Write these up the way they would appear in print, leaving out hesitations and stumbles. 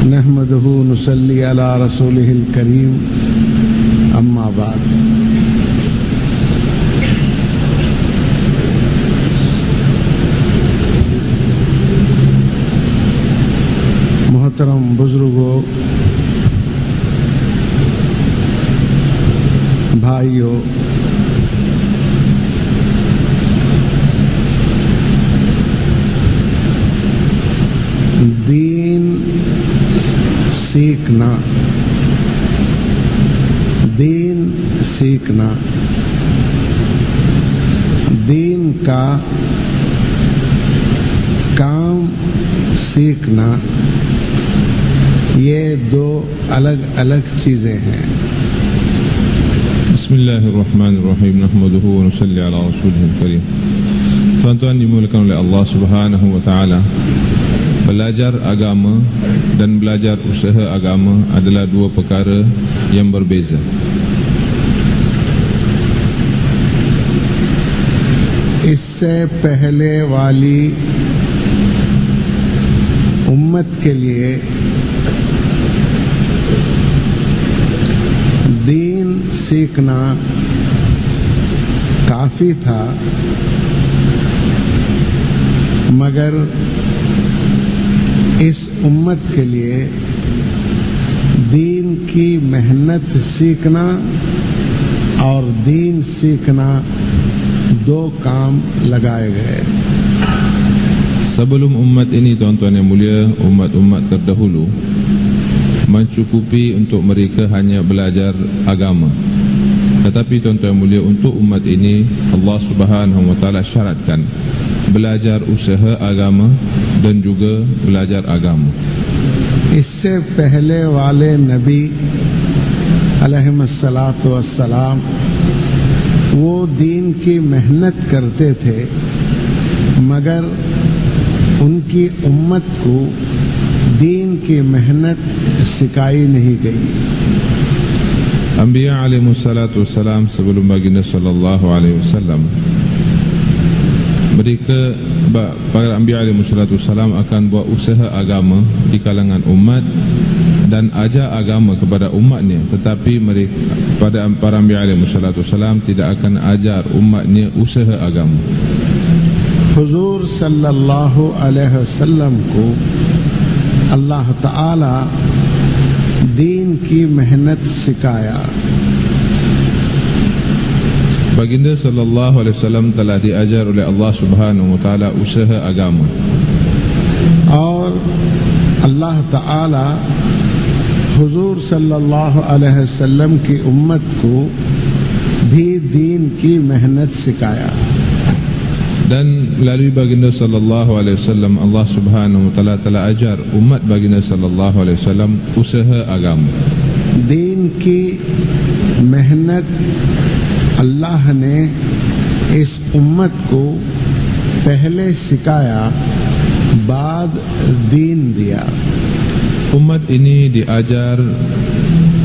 नहमदहु नुसल्ली अला रसूलिहिल करीम अम्मा बाद। मोहतरम बुजुर्गों, भाइयों, दीन सीखना, दीन सीखना, दीन का काम सीखना, ये दो अलग अलग चीजें हैं। Bismillahirrahmanirrahim. Nahmaduhu wa nusalli ala rasulihil karim. Tuan-tuan dimuliakan oleh Allah Subhanahu wa taala. Belajar agama dan belajar usaha agama adalah dua perkara yang berbeza. इससे पहले वाली उम्मत के लिए दीन सीखना काफी था, मगर इस उम्मत के लिए दीन की मेहनत सीखना और दीन सीखना दो काम लगाए गए। Sebelum umat ini, tuan-tuan yang mulia, umat-umat terdahulu mencukupi untuk mereka hanya belajar agama. Tetapi tuan-tuan yang mulia, untuk umat ini Allah Subhanahu wa taala syaratkan belajar usaha agama dan juga belajar agama. इससे पहले वाले नबी अलैहिस्सलातु वस्सलाम वो दीन की मेहनत करते थे, मगर उनकी उम्मत को दीन की मेहनत सिखाई नहीं गई। Anbiya alaihissalatu wassalam sebelum baginda sallallahu alaihi wasallam, mereka para Anbiya alaihissalatu wassalam akan buat usaha agama di kalangan umat dan ajar agama kepada umatnya, tetapi mereka pada para Anbiya alaihissalatu wassalam tidak akan ajar umatnya usaha agama. हुजूर सल्लल्लाहु अलैहि वसल्लम को अल्लाह ताला दीन की मेहनत सिखाया। Baginda sallallahu alaihi wasallam telah diajar oleh Allah Subhanahu wa taala usaha agama. और अल्लाह ताला हुजूर सल्लल्लाहु अलैहि वसल्लम की उम्मत को भी दीन की मेहनत सिखाया। Dan melalui baginda sallallahu alaihi wasallam Allah Subhanahu wa taala telah ajar umat baginda sallallahu alaihi wasallam usaha agama. दीन की मेहनत अल्लाह ने इस उम्मत को पहले सिखाया, बाद दीन दिया। Umat ini diajar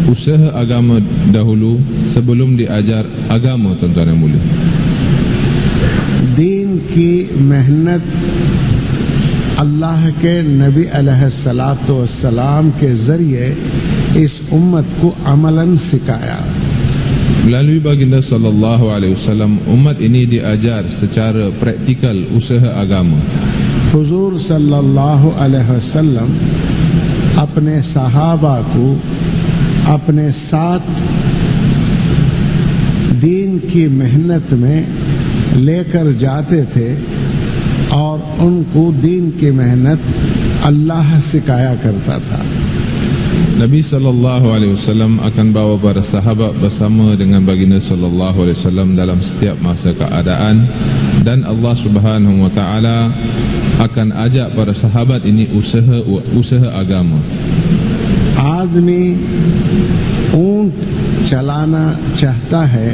usaha agama dahulu sebelum diajar agama, tuan-tuan yang mulia. दीन की मेहनत अल्लाह के नबी अलैहिस्सलातु वस्सलाम के जरिए इस उम्मत को अमलन सिखाया। Melalui baginda sallallahu alaihi wasallam umat ini diajar secara praktikal usaha agama. हुजूर सल्लल्लाहु अलैहि वसल्लम अपने सहाबा को अपने साथ दीन की मेहनत में लेकर जाते थे और उनको दीन की मेहनत अल्लाह सिखाया करता था। Nabi sallallahu alaihi wasallam akan bawa para sahabat bersama dengan baginda sallallahu alaihi wasallam dalam setiap masa keadaan, dan Allah Subhanahu wa taala akan ajak para sahabat ini usaha agama. आदमी ऊंट चलाना चाहता है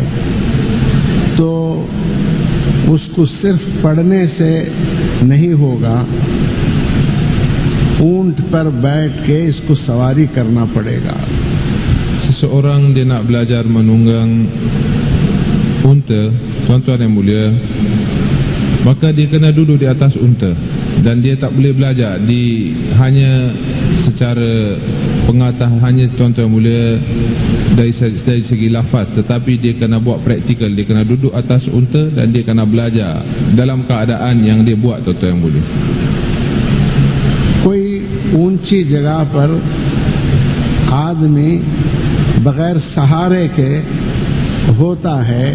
तो उसको सिर्फ पढ़ने से नहीं होगा, ऊंट पर बैठ के इसको सवारी करना पड़ेगा। Seseorang dia nak belajar menunggang unta, tuan-tuan yang mulia, maka dia kena duduk di atas unta, dan dia tak boleh belajar di hanya secara pengetahuannya tuan-tuan mulia dari segi lafaz, tetapi dia kena buat praktikal, dia kena duduk atas unta dan dia kena belajar dalam keadaan yang dia buat tuan-tuan mulia. कोई ऊंची जगह पर आदमी बगैर सहारे के होता है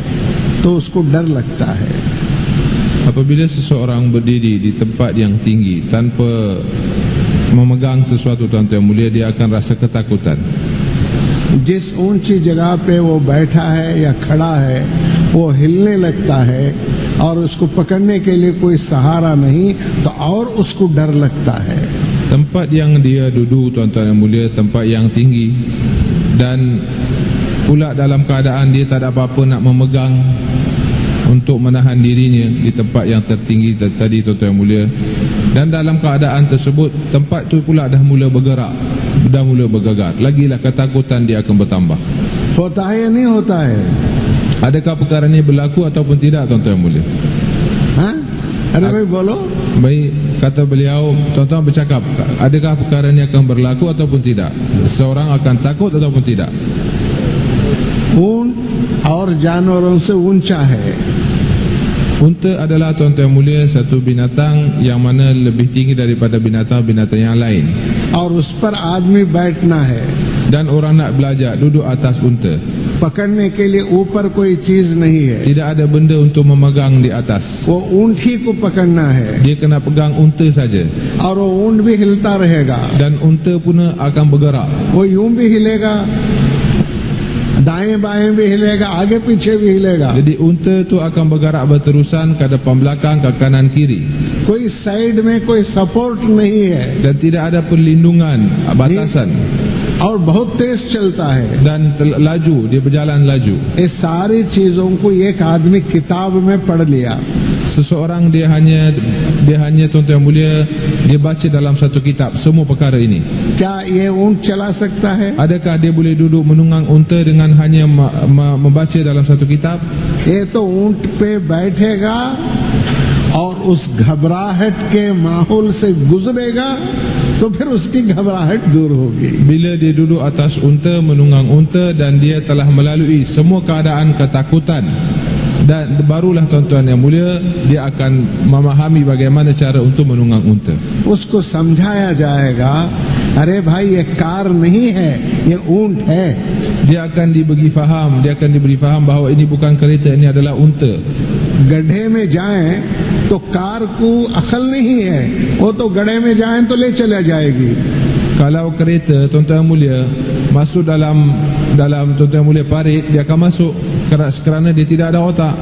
तो उसको डर लगता है. Apabila seseorang berdiri di tempat yang tinggi tanpa memegang sesuatu tuan-tuan mulia, dia akan rasa ketakutan. जिस ऊंची जगह पे वो बैठा है या खड़ा है वो हिलने लगता है और उसको पकड़ने के लिए कोई सहारा नहीं तो और उसको डर लगता है. Tempat yang dia duduk tuan-tuan yang mulia, tempat yang tinggi, dan pula dalam keadaan dia tak ada apa-apa nak memegang untuk menahan dirinya di tempat yang tertinggi tadi tuan-tuan yang mulia, dan dalam keadaan tersebut tempat tu pula dah mula bergerak, dah mula bergegar, lagilah ketakutan dia akan bertambah. होता है या नहीं होता है? Adakah perkara ini berlaku ataupun tidak tuan-tuan yang mulia? हाँ? अरे भाई बोलो. Baik, kata beliau, tuan-tuan bercakap, adakah perkara ini akan berlaku ataupun tidak? Seorang akan takut ataupun tidak? ऊंट और जानवरों से ऊंचा है. Unta adalah tuan-tuan yang mulia satu binatang yang mana lebih tinggi daripada binatang-binatang yang lain. और उस पर आदमी बैठना है. Dan orang nak belajar duduk atas unta. पकड़ने के लिए ऊपर कोई चीज नहीं है. Tidak ada benda untuk memegang di atas. वो ऊंट ही को पकड़ना है. Dia kena pegang unta saja. और वो ऊंट भी हिलता रहेगा. Dan unta pun akan bergerak. वो यूं भी हिलेगा, दाएं बाएं भी हिलेगा, आगे पीछे भी हिलेगा. Jadi unta tu akan bergerak berterusan ke depan belakang, ke kanan kiri. कोई साइड में कोई सपोर्ट नहीं है. Dan tidak ada perlindungan, batasan. और बहुत तेज चलता है. Dan laju, dia berjalan laju. ये सारी चीजों को एक आदमी किताब में पढ़ लिया. Seseorang dia hanya tuan-tuan yang mulia, dia baca dalam satu kitab semua perkara ini. क्या ये ऊंट चला सकता है? Adakah dia boleh duduk menunggang unta dengan hanya membaca dalam satu kitab? ये तो ऊंट पे बैठेगा और उस घबराहट के माहौल से गुजरेगा तो फिर उसकी घबराहट दूर होगी. Bila dia duduk atas unta, menunggang unta, dan dia telah melalui semua keadaan ketakutan, dan barulah tuan-tuan yang mulia dia akan memahami bagaimana cara untuk menunggang unta. उसको समझाया जाएगा, अरे भाई ये कार नहीं है, ये ऊंट है. Dia akan diberi faham bahawa ini bukan kereta, ini adalah unta. गड्ढे में जाएं तो कार को अकल नहीं है, वो तो गड्ढे में जाएं तो ले चला जाएगी. Kalau kereta tuan-tuan yang mulia masuk dalam tuan-tuan yang mulia parit, dia akan masuk kerana dia tidak ada otak.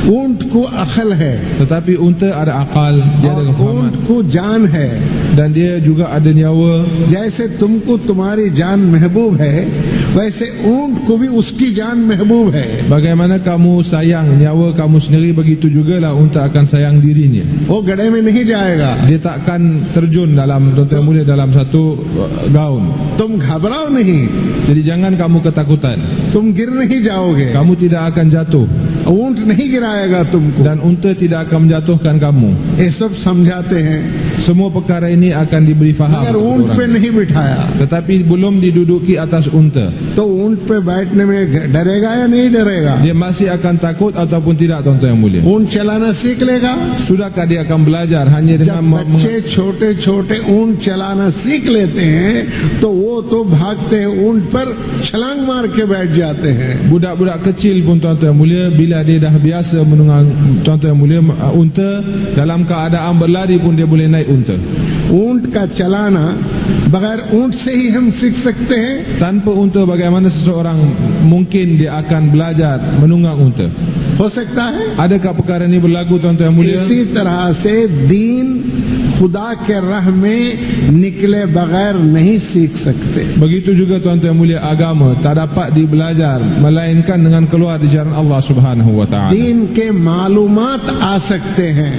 ऊंट को अकल है Tetapi unta ada akal, dia ada और kefahaman, ऊंट को जान है. dan dia juga ada nyawa. जैसे तुमको तुम्हारी जान महबूब है वैसे ऊंट को भी उसकी जान महबूब है. Bagaimana kamu sayang nyawa kamu sendiri, begitu jugalah unta akan sayang dirinya. वो गड्ढे में नहीं जाएगा. Dia takkan terjun dalam tuan-tuan yang mulia dalam satu gaun. तुम घबराओ नहीं, Jadi jangan kamu ketakutan, तुम गिर नहीं जाओगे. kamu tidak akan jatuh, ऊंट नहीं गिराएगा तुमको. dan unta tidak akan menjatuhkan kamu. ये सब समझाते हैं Semua perkara ini akan diberi faham मगर kepada ऊंट पे orang. नहीं बिठाया. Tetapi belum diduduki atas unta, तो ऊंट पे बैठने में डरेगा या नहीं डरेगा? dia masih akan takut ataupun tidak tuan-tuan yang mulia? ऊंट चलाना सीख लेगा. Sudahkah dia akan belajar hanya जब dengan बच्चे छोटे छोटे ऊंट चलाना सीख लेते हैं तो वो तो भागते हैं, ऊंट पर छलांग मार के बैठ जाते हैं. budak-budak kecil pun tuan-tuan yang mulia, bila dia dah biasa menunggang tuan-tuan yang mulia unta, dalam keadaan berlari pun dia boleh naik unta. ऊंट का चलाना बगैर ऊंट से ही हम सीख सकते हैं. Tanpa unta bagaimana seseorang mungkin dia akan belajar menunggang unta? हो सकता है. Adakah perkara ini berlaku tuan-tuan yang mulia? इसी तरह से दीन खुदा के राह में निकले बगैर नहीं सीख सकते. Begitu juga tuan-tuan yang mulia, agama tak dapat dibelajar melainkan dengan keluar di jalan Allah Subhanahu wa taala. दीन के मालूमात आ सकते हैं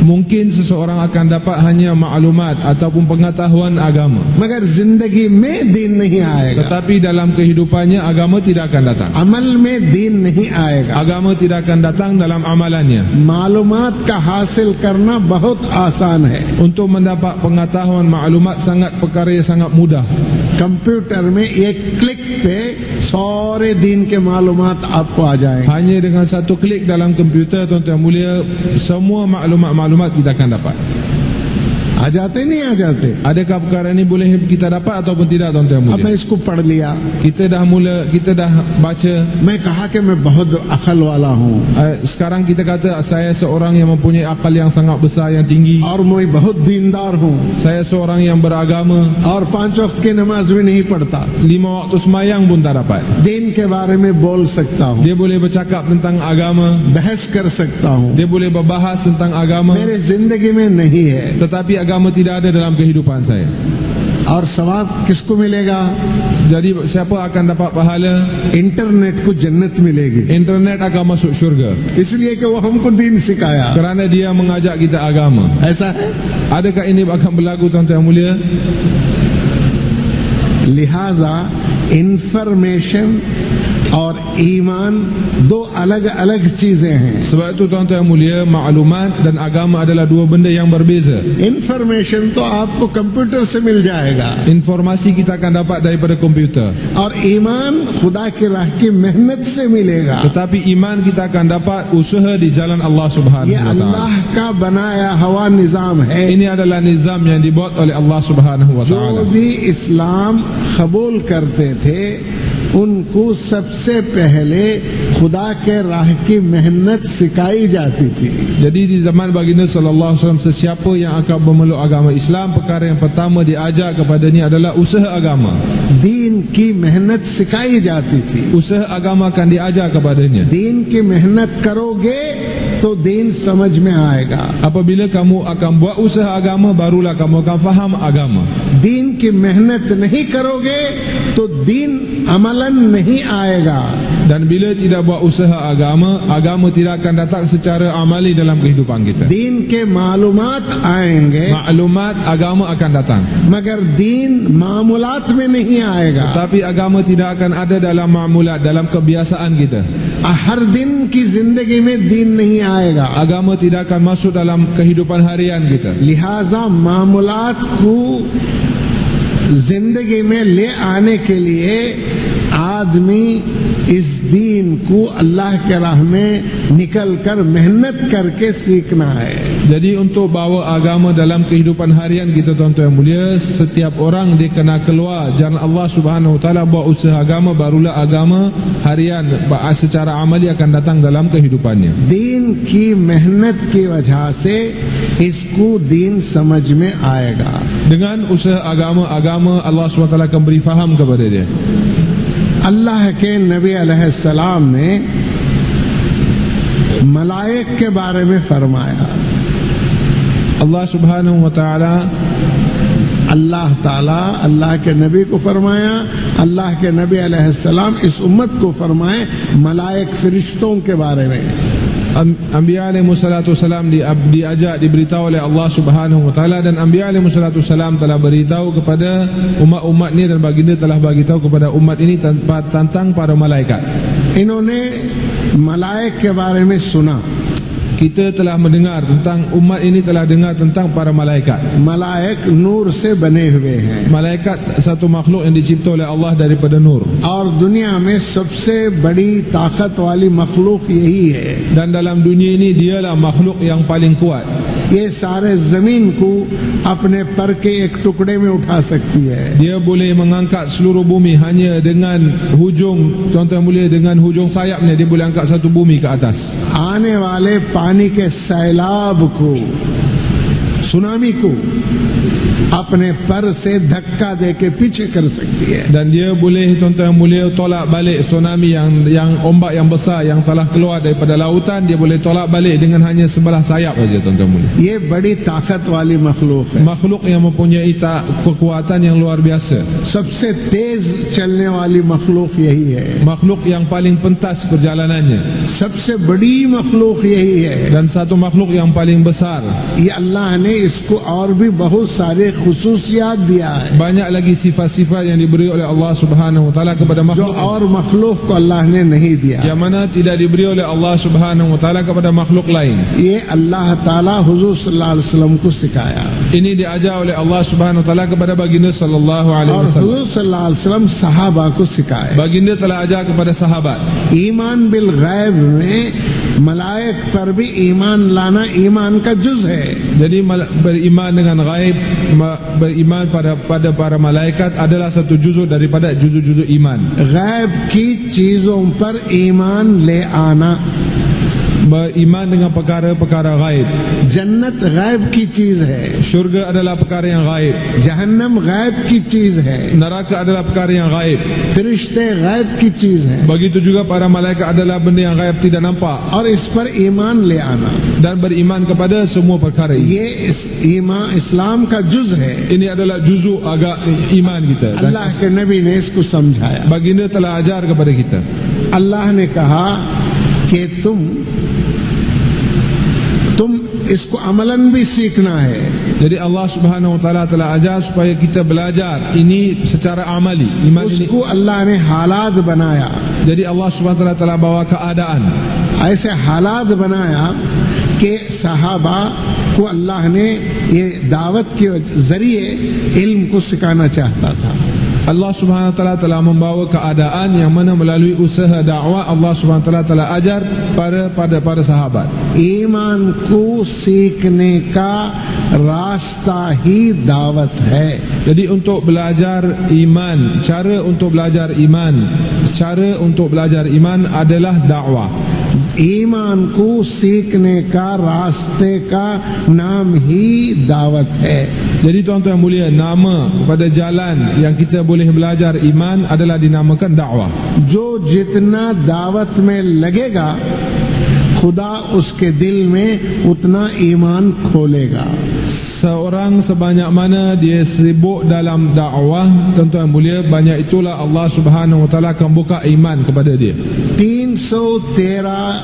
Mungkin seseorang akan dapat hanya maklumat ataupun pengetahuan agama, मगर जिंदगी में दीन नहीं आएगा, tetapi dalam kehidupannya agama tidak akan datang. अमल में दीन नहीं आएगा। Agama tidak akan datang dalam amalannya. मालूमात का हासिल करना बहुत आसान है। Untuk mendapat pengetahuan maklumat sangat perkara yang sangat mudah. Computer में एक क्लिक पे सारे दिन के मालूमात आपको आ जाएंगे। Hanya dengan satu klik dalam komputer, tuan-tuan mulia, semua maklumat-maklumat kita akan dapat. आ जाते नहीं आ जाते? Adakah perkara ini boleh kita dapat ataupun tidak, tuan-tuan अब मैं mulia? इसको पढ़ लिया, Kita dah baca. मैं कहा कि मैं बहुत अकल वाला हूँ Sekarang kita kata saya seorang yang mempunyai akal yang sangat besar, yang tinggi. और मैं बहुत दीनदार हूँ Saya seorang yang beragama. और 5 वक्त की नमाज भी नहीं पढ़ता। 5 waktu sembahyang pun tak dapat. दीन के बारे में बोल सकता हूँ, Dia boleh bercakap tentang agama, बहस कर सकता हूँ, dia boleh berbahas tentang agama, मेरे जिंदगी में नहीं है। tetapi agama tidak ada dalam kehidupan saya. और सवाब किसको मिलेगा? Jadi siapa akan dapat pahala? Internet को जन्नत मिलेगी, Internet akan masuk syurga इसलिए कि वो हमको दीन सिखाया। kerana dia mengajak kita agama. ऐसा है। Adakah ini akan berlaku, tuan-tuan mulia? लिहाजा इंफॉर्मेशन और ईमान दो अलग अलग चीजें हैं। Sebab itu, tuan-tuan mulia, maklumat dan agama adalah dua benda yang berbeza. Information तो आपको कंप्यूटर से मिल जाएगा Informasi kita akan dapat daripada komputer, और ईमान खुदा की राह की मेहनत से मिलेगा। tetapi iman kita akan dapat usaha di jalan Allah Subhanahu ये wa taala. अल्लाह का बनाया हुआ निजाम है। Ini adalah nizam yang dibuat oleh Allah Subhanahu wa जो taala. भी इस्लाम कबूल करते थे उनको सबसे पहले खुदा के राह की मेहनत सिखाई जाती थी। Jadi di zaman baginda sallallahu alaihi wasallam, sesiapa yang akan memeluk agama Islam, perkara yang pertama diajar kepadanya adalah usaha agama. दीन की मेहनत सिखाई जाती थी। Usaha agama akan diajar kepadanya. दीन की मेहनत करोगे तो दीन समझ में आएगा। Apabila kamu akan buat usaha agama, barulah kamu akan faham agama. दीन की मेहनत नहीं करोगे तो दीन अमलन नहीं आएगा। Dan bila tidak buat usaha agama, agama tidak akan datang secara amali dalam kehidupan kita. दीन के मालूमात आएंगे Maklumat agama akan datang, मगर दीन मामूलात में नहीं आएगा। tapi agama tidak akan ada dalam ma'mulat, dalam kebiasaan kita. हर दिन की जिंदगी में दीन नहीं आएगा। Agama tidak akan masuk dalam kehidupan harian kita. लिहाजा मामूलात को जिंदगी में ले आने के लिए आदमी इस दीन को अल्लाह के राह में निकल कर मेहनत करके सीखना है। Jadi untuk bawa agama dalam kehidupan harian kita, tuan-tuan yang mulia, setiap orang dia kena keluar jalan Allah Subhanahu wa taala, buat usaha agama, barulah agama harian secara amali akan datang dalam kehidupannya. दीन की मेहनत की वजह से इसको दीन समझ में आएगा। Dengan usaha agama Allah SWT akan beri faham kepada dia. अल्लाह के नबी अलैहिस्सलाम ने मलाइक के बारे में फरमाया। Allah Subhanahu wa taala, अल्लाह ताला अल्लाह के नबी को फरमाया, अल्लाह के नबी अलैहिस्सलाम इस उम्मत को फरमाए मलाइक फरिश्तों के बारे में। Anbiya alaihi wassalatu wassalam diajak, diberitahu oleh Allah Subhanahu wa taala, dan Anbiya alaihi wassalatu wassalam telah beritahu kepada umat-umat ni, dan baginda telah bagi tahu kepada umat ini tentang para malaikat. इन्होंने मलाइक के बारे में सुना। Kita telah mendengar tentang, umat ini telah dengar tentang para malaikat. मलाइक नूर से बने हुए हैं Malaikat satu makhluk yang dicipta oleh Allah daripada nur, और दुनिया में सबसे बड़ी ताकत वाली मखलूक यही है। dan dalam dunia ini dialah makhluk yang paling kuat. ये सारे जमीन को अपने पर के एक टुकड़े में उठा सकती है। Dia boleh mengangkat seluruh bumi hanya dengan hujung, tuan-tuan mulia, dengan hujung sayapnya dia boleh angkat satu bumi ke atas. आने वाले पानी के सैलाब को, सुनामी को अपने पर से धक्का देके पीछे कर सकती है। Dan dia boleh, tuan-tuan yang mulia, tolak balik tsunami yang ombak yang besar yang telah keluar daripada lautan. Dia boleh tolak balik dengan hanya sebelah sayap saja, tuan-tuan mulia. ये बड़ी ताकत वाली मखलूक है। Makhluk yang mempunyai kekuatan yang luar biasa. सबसे तेज चलने वाली मखलूक यही है। Makhluk yang paling pentas perjalanannya. सबसे बड़ी मखलूक यही है। Dan satu makhluk yang paling besar. ये अल्लाह ने इसको और भी बहुत सारे खुसूसियात दिया है Banyak lagi sifat-sifat yang diberi oleh Allah Subhanahu wa taala kepada जो makhluk और मखलूक को अल्लाह ने नहीं दिया। yang mana tidak diberi oleh Allah Subhanahu wa taala kepada makhluk lain. ये अल्लाह ताला हुजूर सल्लल्लाहु अलैहि वसल्लम को सिखाया Ini diajar oleh Allah Subhanahu wa taala kepada baginda sallallahu alaihi और wasallam. हुजूर सल्लल्लाहु अलैहि वसल्लम सहाबा को सिखाया। Baginda telah ajar kepada sahabat. ईमान बिल गैब में मलाइक पर भी ईमान लाना ईमान का जुज है। Jadi beriman dengan gaib, beriman pada para malaikat adalah satu juzuk daripada juzuk-juzuk iman. गैब की चीजों पर ईमान ले आना, Beriman dengan perkara-perkara gaib. जन्नत गैब की चीज है, Syurga adalah perkara yang gaib. जहन्नम गैब की चीज है, Neraka adalah perkara yang gaib. फरिश्ते गैब की चीज है Begitu juga para malaikat adalah benda yang gaib tidak nampak. और इस पर ईमान ले आना, Dan beriman kepada semua perkara ini. ये इस ईमान इस्लाम का जुज है। Ini adalah juzuk agak iman kita. Dan अल्लाह के नबी ने इसको समझाया। baginda telah ajar kepada kita. अल्लाह ने कहा कि तुम इसको अमलन भी सीखना है। Jadi Allah Subhanahu wa taala telah ajar supaya kita belajar ini secara amali. Iman ini. उसको अल्लाह ने हालात बनाया, Jadi Allah Subhanahu wa taala telah bawa keadaan. ऐसे हालात बनाया कि सहाबा को अल्लाह ने ये दावत के जरिए इल्म को सिखाना चाहता था। Allah Subhanahu wa taala telah membawa keadaan yang mana melalui usaha dakwah Allah Subhanahu wa taala telah ajar pada para sahabat. ईमान को सीखने का रास्ता ही दावत है। Jadi untuk belajar iman, cara untuk belajar iman adalah dakwah. ईमान को सीखने का रास्ते का नाम ही दावत है। Jadi tuan-tuan yang mulia, nama pada jalan yang kita boleh belajar iman adalah dinamakan dakwah. जो जितना दावत में लगेगा खुदा उसके दिल में उतना ईमान खोलेगा। Seorang sebanyak mana dia sibuk dalam dakwah, tuan-tuan yang mulia, banyak itulah Allah Subhanahu wa taala akan buka iman kepada dia. 313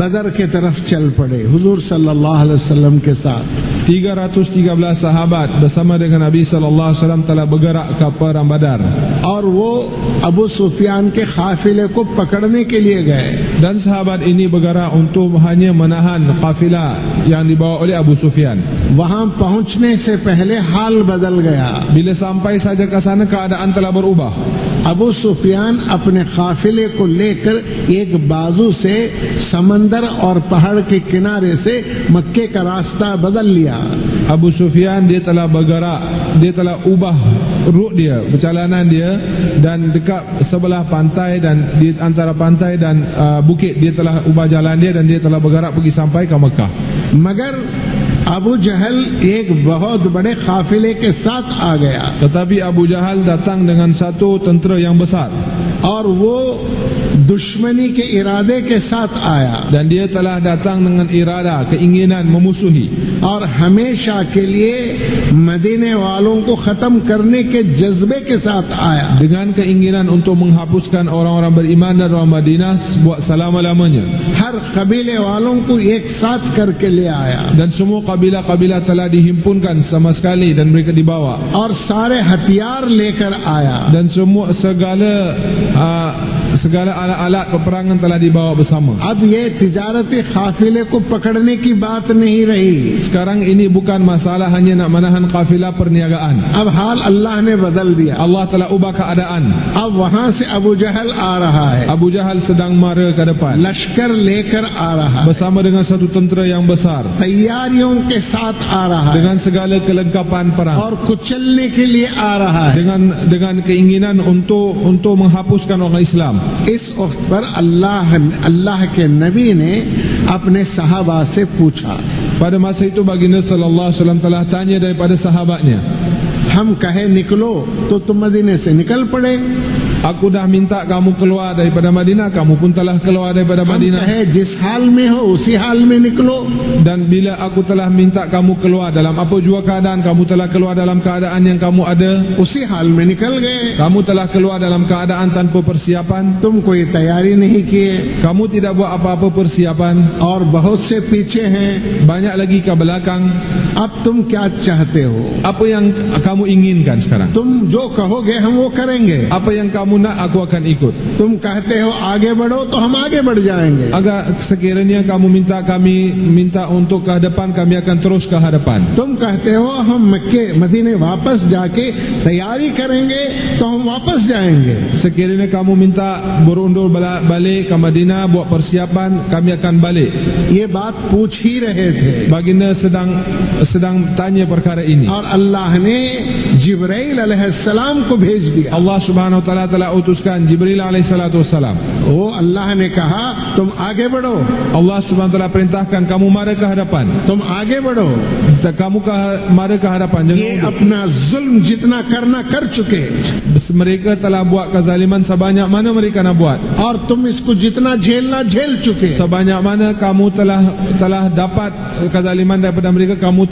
बदर के तरफ चल पड़े हुजूर सल्लल्लाहु अलैहि वसल्लम के साथ। 313 sahabat bersama dengan Nabi sallallahu alaihi wasallam telah bergerak ke perang Badar. और वो अबू सुफियान के काफिले को पकड़ने के लिए गए। Dan sahabat ini bergerak untuk hanya menahan kafilah yang dibawa oleh Abu Sufyan. वहां पहुंचने से पहले हाल बदल गया। Bila sampai saja ke sana keadaan telah berubah. Abu सुफियान अपने काफिले को लेकर एक बाजू से समंदर और पहाड़ के किनारे से मक्के का रास्ता बदल लिया। Abu Sufyan dia telah bergerak, dia telah ubah rut dia, perjalanan dia, dan dekat sebelah pantai dan di antara pantai dan bukit dia telah ubah jalan dia dan dia telah bergerak pergi sampai ke Mekah. मगर अबू जहल एक बहुत बड़े काफिले के साथ आ गया Tetapi Abu Jahal datang dengan satu tentera yang besar और वो दुश्मनी के इरादे के साथ आया dan dia telah datang dengan irada, keinginan memusuhi और हमेशा के लिए मदीने वालों को खत्म करने के जज्बे के साथ आया। dengan keinginan untuk menghapuskan orang-orang beriman dan orang Madinah buat selama-lamanya. हर कबीले वालों को एक साथ करके ले आया Dan semua kabilah-kabilah telah dihimpunkan sama sekali dan mereka dibawa. और सारे हथियार लेकर आया। Dan semua segala alat-alat peperangan telah dibawa bersama. अब ये तिजारती काफिले को पकड़ने की बात नहीं रही। Sekarang ini bukan masalah hanya nak menahan kafilah perniagaan. अब हाल अल्लाह ने बदल दिया। Allah telah ubah keadaan. अब वहां से अबू जहल आ रहा है, Abu Jahal sedang mara ke depan लश्कर लेकर आ रहा है, bersama dengan satu tentera yang besar तैयारियों के साथ आ रहा है dengan segala kelengkapan perang, और कुचलने के लिए आ रहा है। dengan keinginan untuk menghapuskan orang Islam. इस वक्त पर अल्लाह के नबी ने अपने सहाबा से पूछा, Pada masa itu baginda sallallahu alaihi wasallam telah tanya daripada sahabatnya, हम कहे निकलो तो तुम मदीने से निकल पड़े, aku dah minta kamu keluar daripada Madinah, kamu pun telah keluar daripada हम Madinah. कहे जिस हाल में हो उसी हाल में निकलो, Dan bila aku telah minta kamu keluar dalam apa jua keadaan, kamu telah keluar dalam keadaan yang kamu ada, उसी हाल में निकल गए। kamu telah keluar dalam keadaan tanpa persiapan, तुम कोई तैयारी नहीं किए kamu tidak buat apa-apa persiapan, और बहुत से पीछे हैं, banyak lagi ke belakang. अब तुम क्या चाहते हो? Apa yang kamu inginkan sekarang? तुम जो कहोगे हम वो करेंगे। Apa yang kamu nak, aku akan ikut. तुम कहते हो आगे बढ़ो तो हम आगे बढ़ जाएंगे। Agar sekiranya kamu minta untuk ke hadapan, kami akan terus ke hadapan. तुम कहते हो हम मक्के मदीने वापस जाके तैयारी करेंगे तो हम वापस जाएंगे। Sekiranya kamu minta berundur balik ke Madinah, buat persiapan, kami akan balik. ये बात पूछ ही रहे थे Baginda sedang tanya perkara ini. और अल्लाह ने जिब्राइल अलैहिस्सलाम को भेज दिया। Allah subhanahu wa ta'ala telah utuskan Jibril alaihi salatu wassalam. वो अल्लाह ने कहा तुम आगे बढ़ो, Allah subhanahu wa ta'ala perintahkan kamu mara ke hadapan. तुम आगे बढ़ो। Kamu mara ke hadapan. ये Jangan अपना जुल्म जितना करना कर चुके mereka telah buat kezaliman sebanyak mana mereka nak buat. और तुम इसको जितना झेलना झेल चुके। Sebanyak mana kamu telah dapat kezaliman daripada mereka, kamu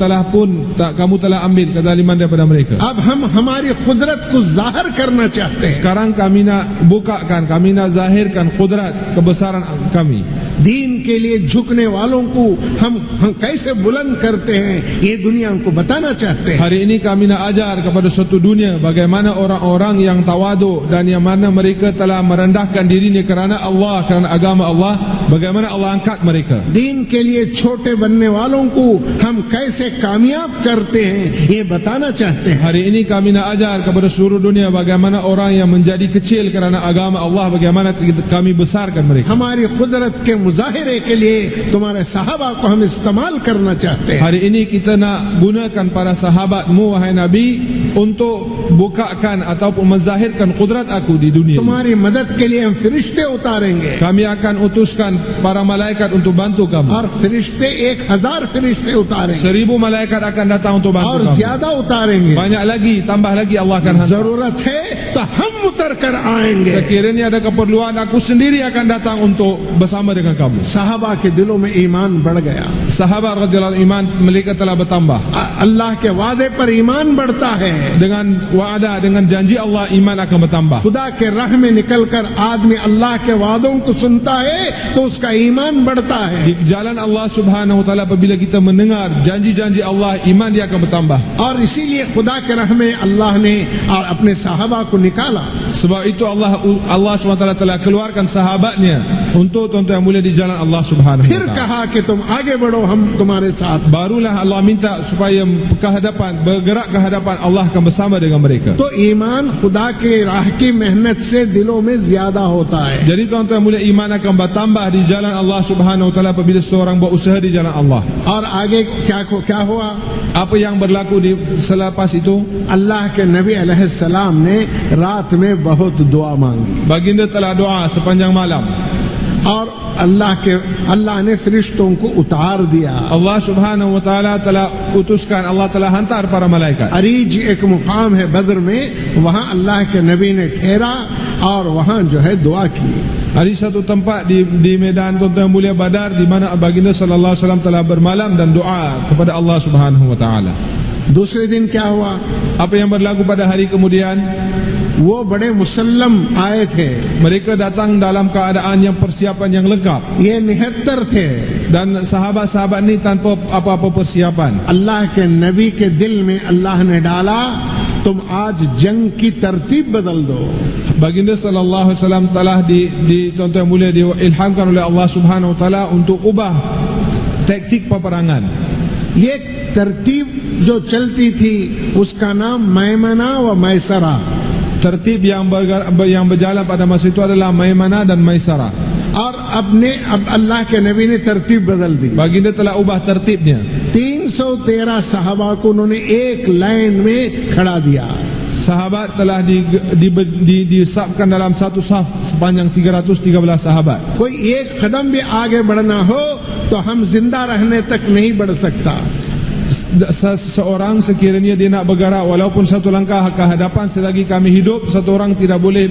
telah ambil kezaliman daripada mereka. अब हम हमारी कुदरत को जाहिर करना चाहते हैं। Sekarang kami nak bukakan, kami nak zahirkan kudrat, kebesaran kami. दीन के लिए झुकने वालों को हम कैसे बुलंद करते हैं ये दुनिया को बताना चाहते हैं। Hari ini kami nak ajar kepada suatu dunia bagaimana orang-orang yang tawadu dan yang mana mereka telah merendahkan dirinya kerana Allah, kerana agama Allah, bagaimana Allah angkat mereka. दीन के लिए छोटे बनने वालों को हम कैसे कामयाब करते हैं ये बताना चाहते हैं। Hari ini kami nak ajar kepada seluruh dunia bagaimana orang yang menjadi kecil kerana agama Allah, bagaimana kami besarkan mereka. हमारी कुदरत के मुजाहिरे के लिए तुम्हारे सहाबा को हम इस्तेमाल करना चाहते हैं। Hari ini kita nak gunakan para sahabatmu wahai Nabi untuk bukakan ataupun menzahirkan kudrat aku di dunia. तुम्हारी मदद के लिए हम फरिश्ते उतारेंगे Kami akan utuskan para malaikat untuk bantu kamu. और फरिश्ते 1000 फरिश्ते उतारेंगे 1000 malaikat akan datang untuk bantu और kamu. ज्यादा उतारेंगे। Banyak lagi, tambah lagi Allah akan hantar. जरूरत है तो हम उतर कर आएंगे। Sekiranya ada keperluan, aku sendiri akan datang untuk bersama dengan kamu. सहाबा के दिलों में ईमान बढ़ गया। Sahabat radhiyallahu anhu, iman mereka telah bertambah. अल्लाह के वादे पर ईमान बढ़ता है। Dengan wa'ada, dengan janji Allah, iman akan bertambah. खुदा के राह में निकलकर आदमी अल्लाह के वादों को सुनता है तो उसका ईमान बढ़ता है। Di jalan Allah subhanahu wa ta'ala, apabila kita mendengar janji-janji Allah, iman dia akan bertambah. और इसीलिए खुदा के राह में अल्लाह ने और अपने सहाबा को निकाला। Sebab itu Allah subhanahu wa ta'ala telah keluarkan sahabatnya untuk tuan-tuan yang mulia di jalan Allah subhanahu wa फिर ta'ala. कहा कि तुम आगे बढ़ो हम तुम्हारे साथ। Barulah Allah minta supaya ke hadapan, bergerak ke hadapan, Allah akan bersama dengan mereka. तो ईमान खुदा के राह की मेहनत से दिलों में ज्यादा होता है। Jadi tuan-tuan yang mulia, iman akan bertambah di jalan Allah subhanahu wa ta'ala apabila seorang buat usaha di jalan Allah. और आगे क्या हुआ? Apa yang berlaku di selepas itu? अल्लाह के नबी अलैहिस्सलाम ने रात में बहुत दुआ मांगी Baginda telah doa sepanjang malam. और अल्लाह ने फरिश्तों को उतार दिया। Allah subhanahu wa ta'ala telah utuskan, Allah telah hantar para malaikat. Areej एक मुकाम है बद्र में, वहाँ अल्लाह के नबी ने ठहरा और वहाँ जो है दुआ की। Ada satu tempat di medan tuan-tuan yang mulia Badar di mana baginda sallallahu alaihi wasallam telah bermalam dan doa kepada Allah subhanahu wa ta'ala. दूसरे दिन क्या हुआ? Apa yang berlaku pada hari kemudian? वो बड़े मुसल्लम आए थे। Mereka datang dalam keadaan yang persiapan yang lengkap. ये 79 थे। Dan sahabat-sahabat ni tanpa apa-apa persiapan. अल्लाह के नबी के दिल में अल्लाह ने डाला तुम आज जंग की तरतीब बदल दो। Baginda sallallahu alaihi wasallam telah di tuan-tuan yang mulia diilhamkan oleh Allah subhanahu wa ta'ala untuk ubah taktik peperangan. ये तरतीब जो चलती थी उसका नाम मैमना व मैसरा। Tertib yang berjalan pada masa itu adalah Maimanah dan Maisarah. और अब अल्लाह के नबी ने तरतीब बदल दी। Baginda telah ubah tertibnya. 313 सहाबा को उन्होंने एक लाइन में खड़ा दिया। sahabat telah disapkan dalam satu saf sepanjang 313 sahabat. कोई एक कदम भी आगे बढ़ना हो तो हम जिंदा रहने तक नहीं बढ़ सकता. Seseorang sekiranya dia nak bergerak walaupun satu langkah ke hadapan, selagi kami hidup, satu orang tidak boleh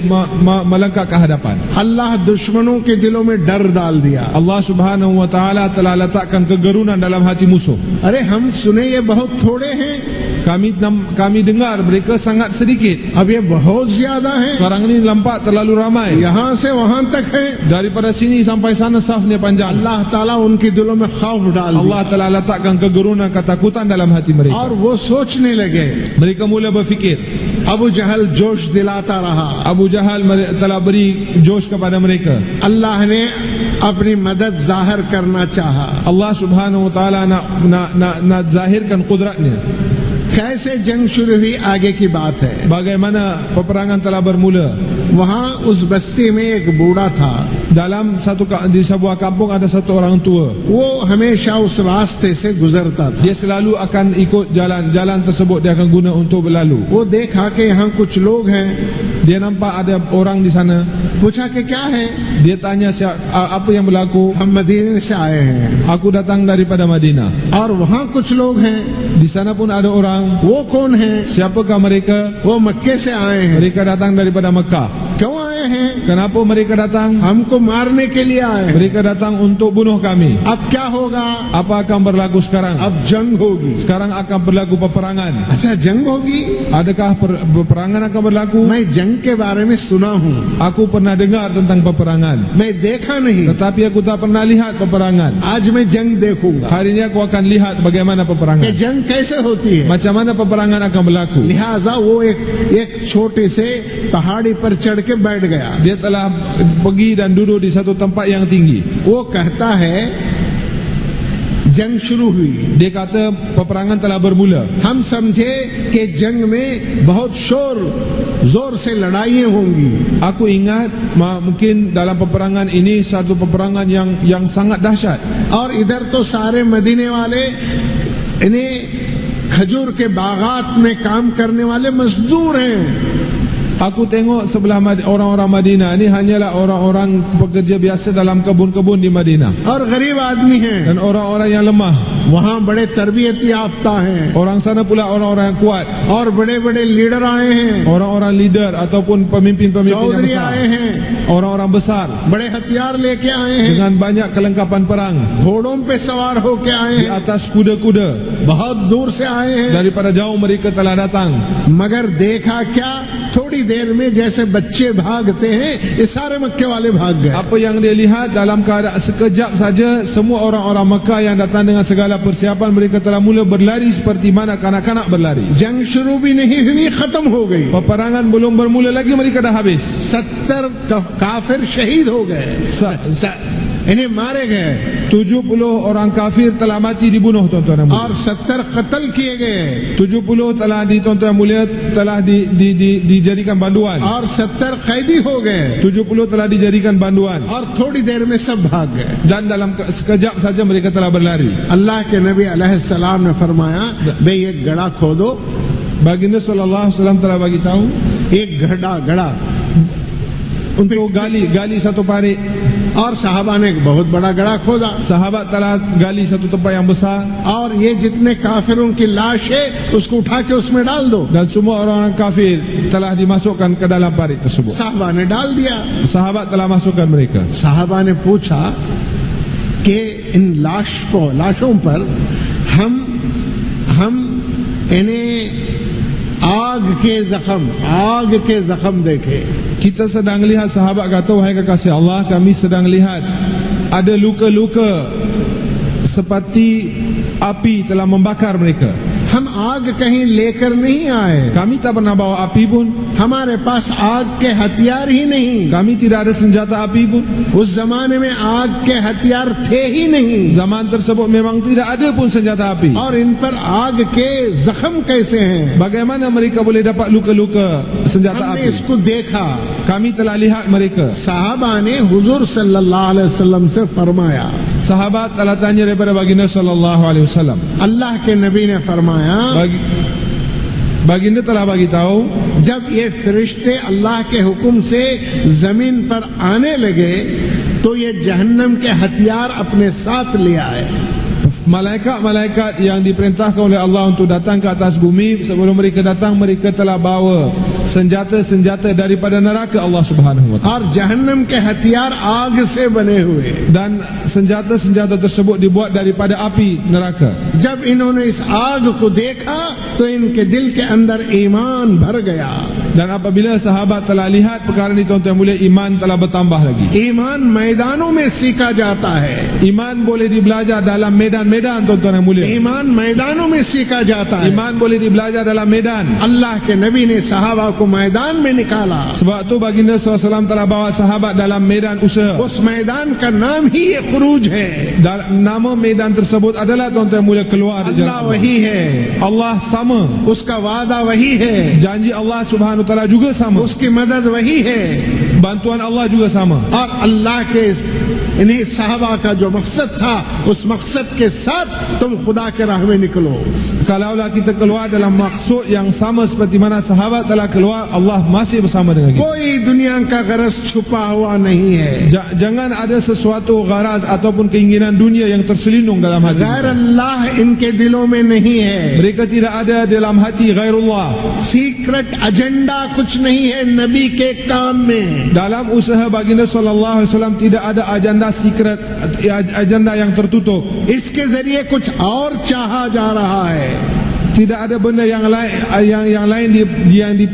melangkah ke hadapan. अल्लाह दुश्मनों के दिलों में डर डाल दिया. Allah Subhanahu wa taala telah letakkan kegerunan dalam hati musuh. अरे हम सुने ये बहुत थोड़े हैं, Kami dengar mereka sangat sedikit. अब ये बहुत ज्यादा हैं. Sekarang ini nampak terlalu ramai. यहाँ से वहां तक है. Daripada sini sampai sana safnya panjang. अल्लाह ताला उनके दिलों में खौफ डाल दिया Allah telah letakkan kegerunan, ketakutan dalam hati mereka. और वो सोचने लगे. Mereka mula berfikir. अबू जहल जोश दिलाता रहा. Abu Jahal telah beri josh kepada mereka. अल्लाह ने अपनी मदद जाहिर करना चाहा. Allah Subhanahu wa taala nak zahirkan kudratnya. कैसे जंग शुरू हुई आगे की बात है. Bagaimana peperangan telah bermula. वहां उस बस्ती में एक बूढ़ा था. Di sebuah kampung ada satu orang tua. वो हमेशा उस रास्ते से गुजरता था. Dia selalu akan ikut jalan tersebut, dia akan guna untuk berlalu. वो देखा कि यहाँ कुछ लोग हैं. Dia nampak ada orang di sana. पूछा कि क्या है. Dia tanya apa yang berlaku. हम मदीने से आए हैं. Aku datang daripada Madinah. और वहाँ कुछ लोग हैं. Di sana pun ada orang. वो कौन है. Siapakah mereka? वो मक्के से आए हैं. Mereka datang daripada Mekah. क्यों आए हैं. Kenapa mereka datang? हमको मारने के लिए आए हैं. Mereka datang untuk bunuh kami. अब क्या होगा. Apa akan berlaku sekarang? अब जंग होगी. Sekarang akan berlaku peperangan. अच्छा जंग होगी. Adakah peperangan akan berlaku? मैं जंग के बारे में सुना हूँ. Aku pernah dengar tentang peperangan, मैं देखा नहीं. tetapi aku tak pernah lihat peperangan. आज मैं जंग देखूंगा. Hari ini aku akan lihat bagaimana कि peperangan. जंग कैसे होती है. Macam mana peperangan akan berlaku. लिहाजा वो एक छोटे से पहाड़ी पर चढ़ के बैठ गया. Dia telah pergi dan duduk di satu tempat yang tinggi. वो कहता है जंग शुरू हुई. Dia kata peperangan telah bermula. हम समझे कि जंग में बहुत जोर से लड़ाइयाँ होंगी. Aku ingat mungkin dalam peperangan ini satu peperangan yang sangat dahsyat. और इधर तो सारे मदीने वाले इन्हें खजूर के बागात में काम करने वाले मजदूर हैं. Aku tengok sebelah orang-orang Madinah ini hanyalah orang-orang pekerja biasa dalam kebun-kebun di Madinah. और गरीब आदमी हैं. Dan orang-orang yang lemah. वहाँ बड़े तरबियत याफ्ता हैं. Orang sana pula orang-orang yang kuat. और बड़े-बड़े लीडर आए हैं. Orang-orang leader ataupun pemimpin-pemimpin yang Chaudhary besar. आए हैं. Orang-orang besar बड़े हथियार लेके आए हैं. dengan banyak kelengkapan perang. घोड़ों पे सवार होके आए Di हैं. atas kuda-kuda. बहुत दूर से आए हैं. Daripada jauh mereka telah datang. मगर देखा क्या. थोड़ी देर में जैसे बच्चे भागते हैं ये सारे मक्के वाले भाग गए. Apa yang dia lihat dalam keadaan sekejap saja, semua orang-orang Mekah yang datang dengan segala persiapan, mereka telah mula berlari seperti mana kanak-kanak berlari. जंग शुरू भी नहीं हुई खत्म हो गई. Peperangan belum bermula lagi mereka dah habis. 70 काफिर शहीद हो गए. इन्हें मारे गए. 70 orang kafir telah mati dibunuh, tuan-tuan yang mulia. और 70 कत्ल किए गए. 70 telah tuan-tuan yang mulia telah dijadikan banduan. और 70 कैदी हो गए. 70 telah dijadikan banduan. और थोड़ी देर में सब भाग गए. Dan dalam sekejap saja mereka telah berlari. अल्लाह के नबी अलैहिस्सलाम ने फरमाया बे एक गड़ा खोदो. Baginda sallallahu alaihi wasallam telah bagi tahu एक गड़ा untuk gali satu parit. और साहबा ने एक बहुत बड़ा गड़ा खोदा. Sahabat telah gali satu tempat yang besar. और ये जितने काफिरों की लाश है उसको उठा के उसमें डाल दो. Dan semua orang-orang kafir telah dimasukkan ke dalam parit tersebut. साहबा ने डाल दिया. Sahabat telah masukkan mereka. साहबा ने पूछा कि इन लाशों पर हम इन्हें आग के जख्म देखे. Kita sedang lihat, sahabat kata, wahai kekasih Allah, kami sedang lihat ada luka-luka seperti api telah membakar mereka. हम आग कहीं लेकर नहीं आए. Kami tak pernah bawa api pun. हमारे पास आग के हथियार ही नहीं. Kami tidak ada senjata api pun. उस जमाने में आग के हथियार थे ही नहीं. Zaman tersebut memang tidak ada pun senjata api. और इन पर आग के जख्म कैसे हैं. Bagaimana mereka boleh dapat luka-luka senjata हमने api? इसको देखा. Kami telah lihat mereka. साहबा ने हुजूर सल्लल्लाहु अलैहि वसल्लम से फरमाया. Sahabat telah tanya daripada baginda sallallahu alaihi wasallam. अल्लाह के नबी ने फरमाया Baginda telah bagi tahu जब ये फरिश्ते अल्लाह के हुक्म से जमीन पर आने लगे तो ये जहन्नम के हथियार अपने साथ ले आए। Malaikat-malaikat yang diperintahkan oleh Allah untuk datang ke atas bumi, sebelum mereka datang mereka telah bawa senjata-senjata daripada neraka Allah Subhanahu wa taala. और जहन्नम के हथियार आग से बने हुए। Dan senjata-senjata tersebut dibuat daripada api neraka. जब इन्होंने इस आग को देखा तो इनके दिल के अंदर ईमान भर गया। Dan apabila sahabat telah lihat perkara ini, tuan-tuan mulia, iman telah bertambah lagi. ईमान मैदानों में सीखा जाता है। Iman boleh dibelajar dalam medan-medan, tuan-tuan yang mulia. ईमान मैदानों में सीखा जाता है। Iman boleh dibelajar dalam medan. अल्लाह के नबी ने सहाबा को मैदान में निकाला। Sebab tu baginda SAW telah bawa sahabat dalam medan usaha. उस मैदान का नाम ही ये खुरूज है। Nama medan tersebut adalah, tuan-tuan mulia, keluar di अल्लाह jalan वही है, Allah sama. उसका वादा वही है, Janji Allah Subhanahu wa taala juga sama. उसकी मदद वही है। Bantuan Allah juga sama. और अल्लाह के इन्हीं सहाबा का जो मकसद था, उस मकसद के साथ तुम खुदा के राह में निकलो। Kalaulah kita keluar dalam maksud yang sama seperti mana sahabat telah keluar, Allah masih bersama dengan kita. कोई दुनिया का गरज छुपा हुआ नहीं है। Jangan ada sesuatu gharaz ataupun keinginan dunia yang terselindung dalam hati. गैर अल्लाह इनके दिलों में नहीं है। Mereka tidak ada dalam hati ghairullah. Secret agenda कुछ नहीं है नबी के काम में। Dalam usaha baginda sallallahu alaihi wasallam tidak ada agenda secret, agenda yang tertutup. इसके जरिए कुछ और चाहा जा रहा है। Tidak ada benda yang lain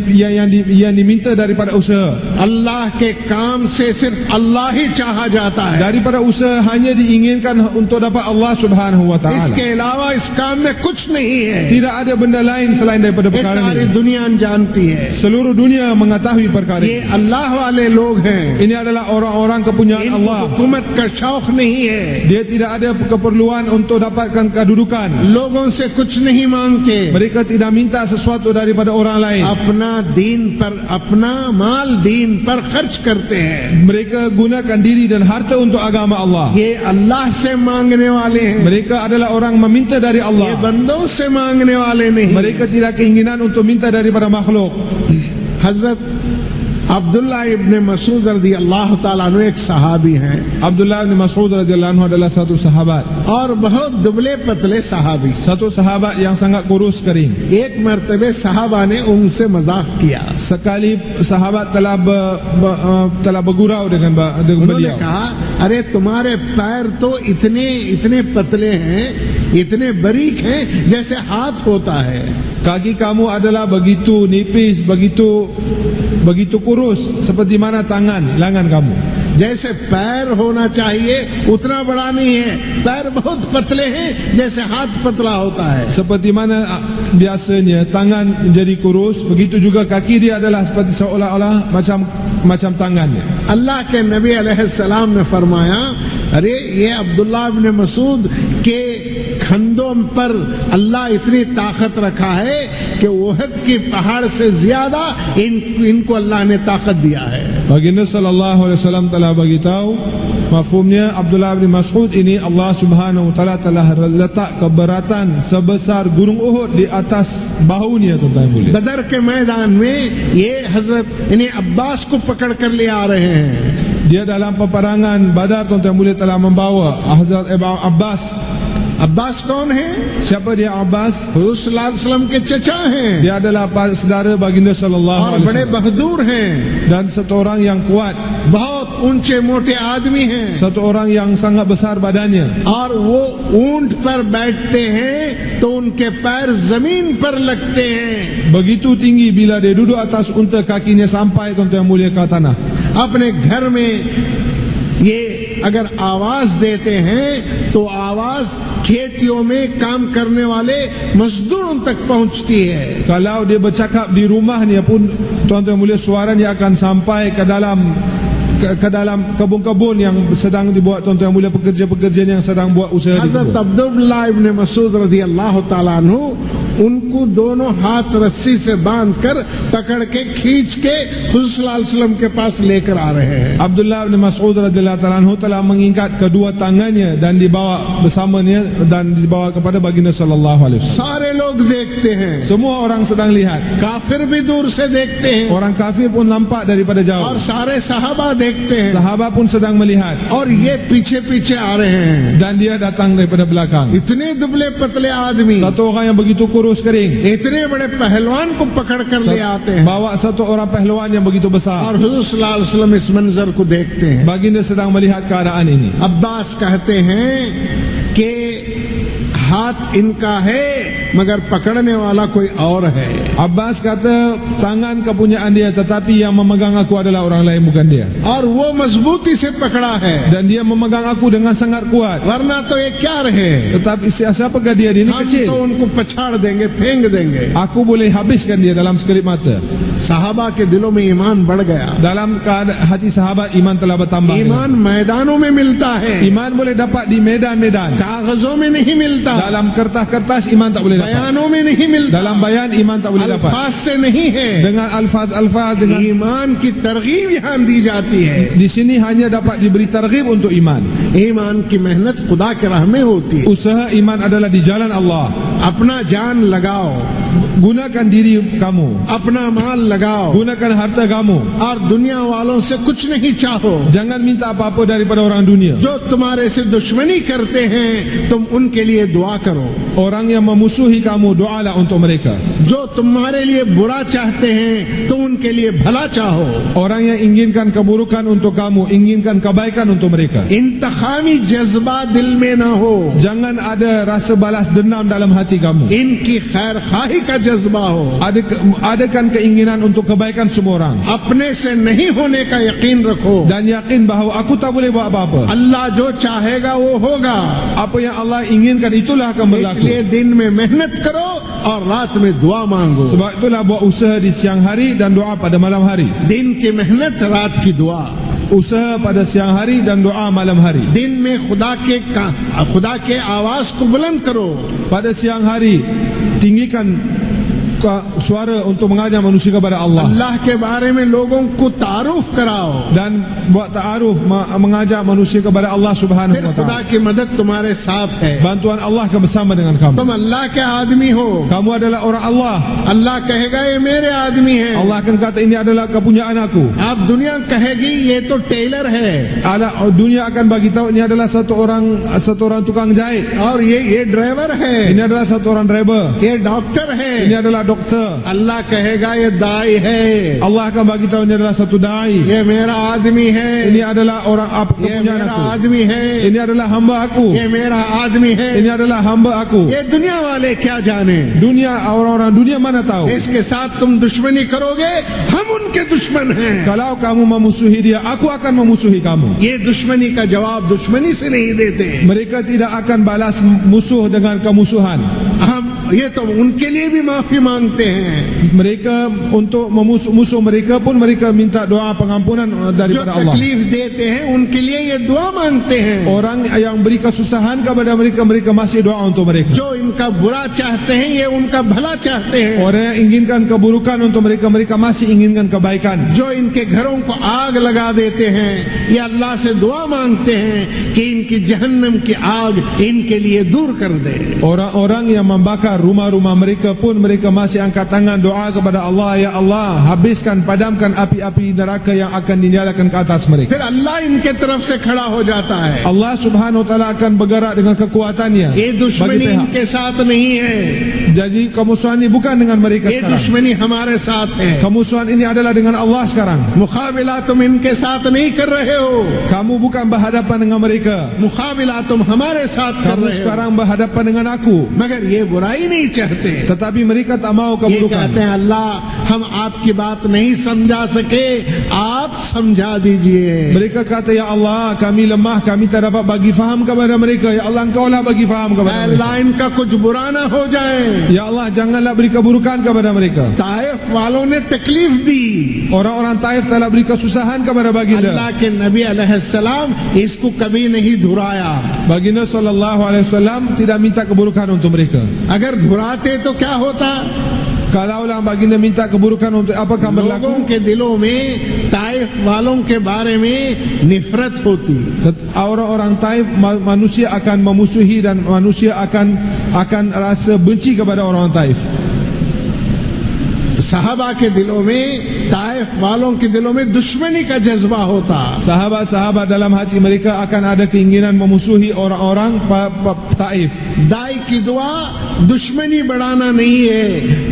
yang diminta daripada usaha. अल्लाह के काम से सिर्फ अल्लाह ही चाहा जाता है। Daripada usaha hanya diinginkan untuk dapat Allah Subhanahu wa taala. इसके अलावा इस काम में कुछ नहीं है। Tidak ada benda lain selain daripada ये perkara सारी ini. दुनिया जानती है। Seluruh dunia mengetahui perkara ये ini. अल्लाह वाले लोग हैं। Ini adalah orang-orang kepunyaan इनको Allah. हुकूमत का शौक नहीं है। Dia tidak ada keperluan untuk dapatkan kedudukan. लोगों से कुछ नहीं मांगते। Mereka tidak minta sesuatu daripada orang lain. अपना दीन पर, अपना माल दीन पर खर्च करते हैं। Mereka gunakan diri dan harta untuk agama Allah. ये अल्लाह से मांगने वाले हैं। Mereka adalah orang meminta dari ये Allah. बंदों से मांगने वाले नहीं। Mereka tidak keinginan untuk minta daripada makhluk. हजरत अब्दुल्ला इब्ने मसूद रज़ी अल्लाह ताला अन्हु एक सहाबी हैं Abdullah bin Mas'ud radhiyallahu anhu adalah satu sahabat. और बहुत दुबले पतले सहाबी। Satu sahabat yang sangat kurus kering. एक मर्तबे सहाबा ने उनसे मजाक किया। Sekali sahabat telah bergurau dengan उन्होंने beliau. कहा, अरे तुम्हारे पैर तो इतने इतने पतले हैं, इतने बारीक हैं जैसे हाथ होता है। Kaki kamu adalah begitu nipis, begitu kurus seperti mana lengan kamu. जैसे पैर होना चाहिए उतना बड़ा नहीं है, पैर बहुत पतले हैं जैसे हाथ पतला होता है। Seperti mana biasanya tangan menjadi kurus, begitu juga kaki dia adalah seperti seolah-olah macam tangannya. अल्लाह के नबी अलैहिस्सलाम ने फरमाया, अरे ये अब्दुल्ला इब्ने मसूद के खंदों पर अल्लाह इतनी ताकत रखा है कि ओहद की पहाड़ से ज्यादा इनको अल्लाह ने ताकत दिया है। Baginda sallallahu alaihi wasallam telah bagi tahu mafhumnya Abdullah bin Mas'ud ini Allah Subhanahu wa taala telah letak keberatan sebesar gunung Uhud di atas bahunya, tuan-tuan mulia. बदर के मैदान में ये हजरत इन्हें अब्बास को पकड़ कर ले आ रहे हैं। Dia dalam peperangan Badar, tuan-tuan mulia, telah membawa Hazrat Abbas. Abbas कौन है? Siapa dia Abbas? हुजूर सल्लल्लाहु अलैहि वसल्लम के चचा हैं Dia adalah saudara baginda sallallahu और alaihi बड़े wasallam बहादुर हैं, dan satu orang yang kuat, बहुत ऊंचे मोटे आदमी हैं satu orang yang sangat besar badannya. और वो ऊंट पर बैठते हैं तो उनके पैर जमीन पर लगते हैं। Begitu tinggi bila dia duduk atas unta, kakinya sampai, tuan-tuan mulia, ke tanah. अपने घर में ये अगर आवाज देते हैं तो आवाज खेतियों में काम करने वाले मजदूरों तक पहुंचती है। Kalau dia bercakap di rumahnya pun, tuan-tuan mulia, suaranya akan sampai ke dalam kebun-kebun yang sedang dibuat, tuan-tuan mulia, pekerja-pekerja yang sedang buat usaha हजरत tersebut. अब्दुल्लाह इब्ने मसूद रज़ी अल्लाह ताला अन्हु उनको दोनों हाथ रस्सी से बांधकर पकड़ के खींच के हुज़ूर सल्लल्लाहु अलैहि वसल्लम के पास लेकर आ रहे हैं। Abdullah bin Mas'ud radhiyallahu ta'ala anhu telah mengikat kedua tangannya dan dibawa bersamanya dan dibawa kepada baginda sallallahu alaihi wasallam. सारे लोग देखते हैं, Semua orang sedang lihat. काफिर भी दूर से देखते हैं Orang kafir pun nampak daripada और jauh. सारे सहाबा देखते हैं Sahabat pun sedang melihat और ये पीछे पीछे आ रहे हैं। dan dia datang daripada belakang. इतने दुबले पतले आदमी Satu orang yang begitu kurus kering इतने बड़े पहलवान को पकड़ कर ले आते हैं bawa satu orang pehluan yang begitu besar. और हुज़ूर सल्लल्लाहु अलैहि वसल्लम इस मंजर को देखते हैं। Baginda sedang melihat keadaan ini. Abbas कहते हैं कि हाथ इनका है मगर पकड़ने वाला कोई और है। Abbas kata tangan kepunyaan dia tetapi yang memegang aku adalah orang lain bukan dia. और वो मजबूती से पकड़ा है, Dan dia memegang aku dengan sangat kuat. वरना तो ये क्या रहे, Tetapi siapakah dia? Dia ini हम kecil. तो उनको पछाड़ देंगे, फेंक देंगे। Aku boleh habiskan dia dalam sekelip mata. सहाबा के दिलों में ईमान बढ़ गया। Dalam keadaan hati sahabat iman telah bertambah. ईमान मैदानों में मिलता है, Iman boleh dapat di medan-medan. कागजों में नहीं मिलता, Dalam kertas-kertas iman tak boleh dapat. बयानों में नहीं मिलता, Dalam bayan iman tak boleh dapat. अल्फाज से नहीं है। Dengan alfaz-alfaz dengan ईमान की तरगीब यहाँ दी जाती है। di sini hanya dapat diberi targhib untuk iman. ईमान की मेहनत खुदा के राह में होती है। Usaha iman adalah di jalan Allah. अपना जान लगाओ, Gunakan diri kamu, अपना माल लगाओ gunakan harta kamu. और दुनिया वालों से कुछ नहीं चाहो। Jangan minta apa-apa daripada orang dunia. जो तुम्हारे से दुश्मनी करते हैं तुम उनके लिए दुआ करो। Orang yang memusuhi kamu, doalah untuk mereka. जो तुम्हारे लिए बुरा चाहते हैं तो उनके लिए भला चाहो। Orang yang inginkan keburukan untuk kamu, inginkan kebaikan untuk mereka. इंतखामी जज्बा दिल में ना हो, Jangan ada rasa balas dendam dalam hati kamu. इनकी खैर खाही का जज्बा हो। Adakan keinginan untuk kebaikan semua orang. अपने से नहीं होने का यकीन रखो। Dan yakin bahawa aku tak boleh buat apa-apa. अल्लाह जो चाहेगा वो होगा। Apa yang Allah inginkan itulah akan berlaku. इसलिए दिन में मेहनत करो और रात में दुआ मांगो। Sebab itulah buat usaha di siang hari dan doa pada malam hari. दिन की मेहनत, रात की दुआ। Usaha pada siang hari dan doa malam hari. दिन में खुदा के आवाज को बुलंद करो। Pada siang hari tinggikan suara untuk mengajar manusia kepada Allah. अल्लाह के बारे में लोगों को तारुफ कराओ। Dan buat ta'aruf, mengajar manusia kepada Allah subhanahu फिर wa खुदा ta'ala. की मदद तुम्हारे साथ है। Bantuan Allah akan bersama dengan kamu. तुम अल्लाह के आदमी हो। Kamu adalah orang Allah. अल्लाह कहेगा ये मेरे आदमी है। Allah akan kata ini adalah kepunyaan aku. आप दुनिया कहेगी ये तो टेलर है Dunia akan bagi tahu ini adalah satu orang tukang jahit. और ये ड्राइवर है, Ini adalah satu orang driver. ये डॉक्टर है। Ini adalah dokter. अल्लाह कहेगा ये दाई है, Allah akan bagi tahu ini adalah satu dai. ये मेरा आदमी है, Ini adalah orang apa ये kepunyaan मेरा aku. आदमी है, Ini adalah hamba aku. ये मेरा आदमी है। Ini adalah hamba aku. ये दुनिया वाले क्या जाने। Dunia, orang-orang dunia mana tahu. इसके साथ तुम दुश्मनी करोगे, हम उनके दुश्मन हैं। Kalau kamu memusuhi dia, aku akan memusuhi kamu. ये दुश्मनी का जवाब दुश्मनी से नहीं देते। Mereka tidak akan balas musuh dengan kemusuhan. हम ये तो उनके लिए भी माफी मांगते हैं। Mereka untuk musuh mereka pun mereka minta doa pengampunan जो daripada Allah. तकलीफ देते हैं उनके लिए ये दुआ मांगते हैं। Orang yang beri kesusahan kepada mereka, mereka masih doa untuk mereka. जो इनका बुरा चाहते हैं ये उनका भला चाहते हैं। Orang yang inginkan keburukan untuk mereka, mereka masih inginkan kebaikan. जो इनके घरों को आग लगा देते हैं ये अल्लाह से दुआ मांगते हैं कि इनकी जहन्नम की आग इनके लिए दूर कर दे। Orang-orang yang membakar rumah-rumah mereka pun mereka masih angkat tangan doa kepada Allah, ya Allah, habiskan, padamkan api-api neraka yang akan dinyalakan ke atas mereka. फिर अल्लाह इनके तरफ से खड़ा हो जाता है। Allah subhanahu wa ta'ala akan bergerak dengan kekuatannya ये bagi दुश्मनी pihak. इनके साथ नहीं है, Jadi kemusuhan ini bukan dengan mereka ये sekarang. दुश्मनी हमारे साथ है। Kemusuhan ini adalah dengan Allah sekarang. मुकाबला तुम इनके साथ नहीं कर रहे हो, Kamu bukan berhadapan dengan mereka. मुकाबला तुम हमारे साथ कर Kamu रहे हो। sekarang berhadapan dengan aku. मगर ये बुराई नहीं चाहते। Tetapi mereka tak mau ये keburukan. कहते हैं अल्लाह हम आपकी बात नहीं समझा सके, आप समझा दीजिए। Mereka kata, ya Allah, kami lemah, kami tak dapat bagi faham kepada mereka. Ya Allah, engkau lah bagi faham kepada mereka. अल्लाह इनका कुछ बुरा ना हो जाए। Ya Allah, janganlah beri keburukan kepada mereka. Taif वालों ने तकलीफ दी, Orang-orang Taif telah beri kesusahan kepada baginda. अल्लाह के नबी अलैहिस्सलाम इसको कभी नहीं धुराया. Baginda SAW tidak minta keburukan untuk mereka. अगर धुराते तो क्या होता? Kalaulah baginda minta keburukan untuk apakah berlaku? लोगों के दिलों में ताइफ वालों के बारे में नफरत होती. Orang-orang Taif, manusia akan memusuhi dan manusia akan rasa benci kepada orang Taif. सहाबा के दिलों में, ताइफ वालों के दिलों में दुश्मनी का जज्बा होता. Sahabat-sahabat dalam hati mereka akan ada keinginan memusuhi orang-orang Taif. दाई की दुआ दुश्मनी बढ़ाना नहीं है,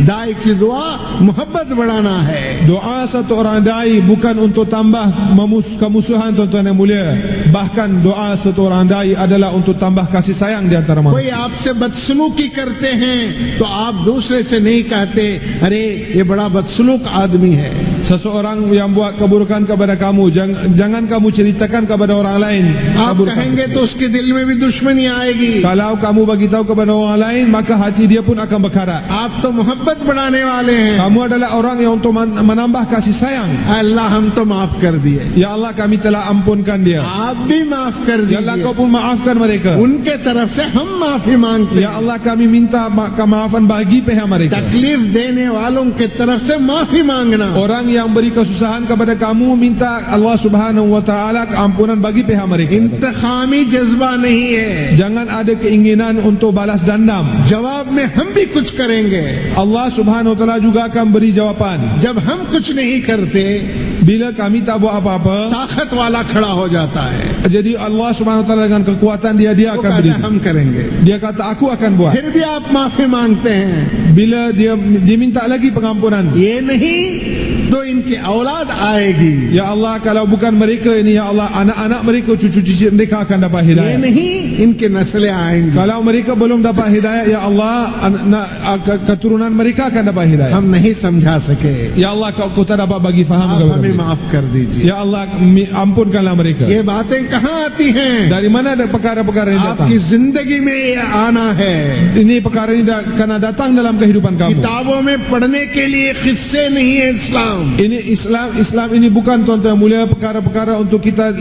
दाई की दुआ मोहब्बत बढ़ाना है. Doa satu orang dai bukan untuk tambah kemusuhan, tuan-tuan yang mulia. Bahkan doa satu orang dai adalah untuk tambah kasih sayang di antara manusia. कोई आपसे बदसलूकी करते हैं तो आप दूसरे से नहीं कहते अरे ये बड़ा बदसलूक आदमी है. Seseorang yang buat keburukan kepada kamu, jangan kamu ceritakan kepada orang lain आप keburukan. कहेंगे तो उसके दिल में भी दुश्मनी आएगी. Kalau kamu bagi tahu kepada orang lain, maka hati dia pun akan berkarat. आप तो मोहब्बत बढ़ाने वाले हैं. Kamu adalah orang yang untuk menambah kasih sayang. अल्लाह हम तो माफ कर दिए, Ya Allah, kami telah ampunkan dia. आप भी माफ कर Ya Allah, दीजिए. kau pun maafkan mereka. उनके तरफ से हम माफी मांगते Ya हैं. Allah, kami minta kemaafan bagi pihak mereka. तकलीफ देने वालों के तरफ से माफी मांगना. Orang yang beri kesusahan kepada kamu, minta Allah Subhanahu wa taala keampunan bagi pihak mereka. इंतखामी जज्बा नहीं है. Jangan ada keinginan untuk balas dendam. जवाब में हम भी कुछ करेंगे. Allah Subhanahu wa taala juga akan beri jawapan. जब हम कुछ नहीं करते, Bila kami tak buat apa-apa, ताकत वाला खड़ा हो जाता है. jadi Allah Subhanahu wa taala dengan kekuatan dia वो akan कहता beri. है हम करेंगे. Dia kata aku akan buat. फिर भी आप माफी मांगते हैं. Bila dia diminta lagi pengampunan. ये नहीं तो इनकी औलाद आएगी. Ya Allah, kalau bukan mereka ini, ya Allah, anak-anak mereka, cucu-cucu mereka akan dapat ये hidayah. नहीं इनके नस्लें आएंगी. Kalau mereka belum dapat hidayah, ya Allah, keturunan mereka akan dapat hidayah. हम नहीं समझा सके. Ya Allah, kau tak dapat bagi faham आप kepada हमें mereka. माफ कर दीजिए. Ya Allah, ampunkanlah mereka. ये बातें कहाँ आती हैं? Dari mana ada perkara-perkara ini datang? आपकी जिंदगी में ये आना है. Ini perkara ini karena datang dalam kehidupan kamu. किताबों में पढ़ने के लिए किस्से नहीं है इस्लाम. Ini Islam ini bukan, tuan-tuan yang mulia, perkara-perkara untuk kita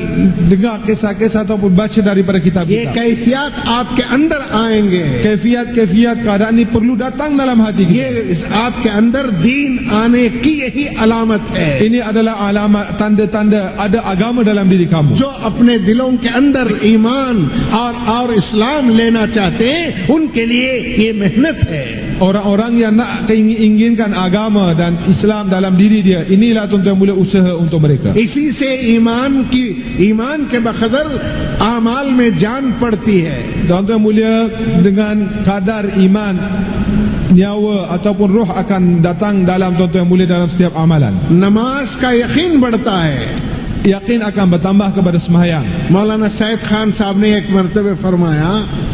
dengar kisah-kisah ataupun baca daripada ये kitab-kitab. कैफियत आपके अंदर आएंगे. Kaifiat keadaan ini perlu datang dalam hati kita. ये आपके अंदर दीन आने की यही अलामत है. Ini adalah alamat, tanda-tanda ada agama dalam diri kamu. जो अपने दिलों के अंदर ईमान और इस्लाम लेना चाहते हैं, उनके लिए ये मेहनत है. Orang-orang yang nak inginkan agama dan Islam dalam diri dia, inilah tuan-tuan yang mulia usaha untuk mereka. इसी से ईमान के बकदर आमाल में जान पड़ती है. Tuan-tuan yang mulia, dengan kadar iman, nyawa ataupun roh akan datang dalam, tuan-tuan yang mulia, dalam setiap amalan. नमाज का यकीन बढ़ता है. Yakin akan bertambah kepada sembahyang. मौलाना सैयद खान साहब ने एक मर्तबे फरमाया,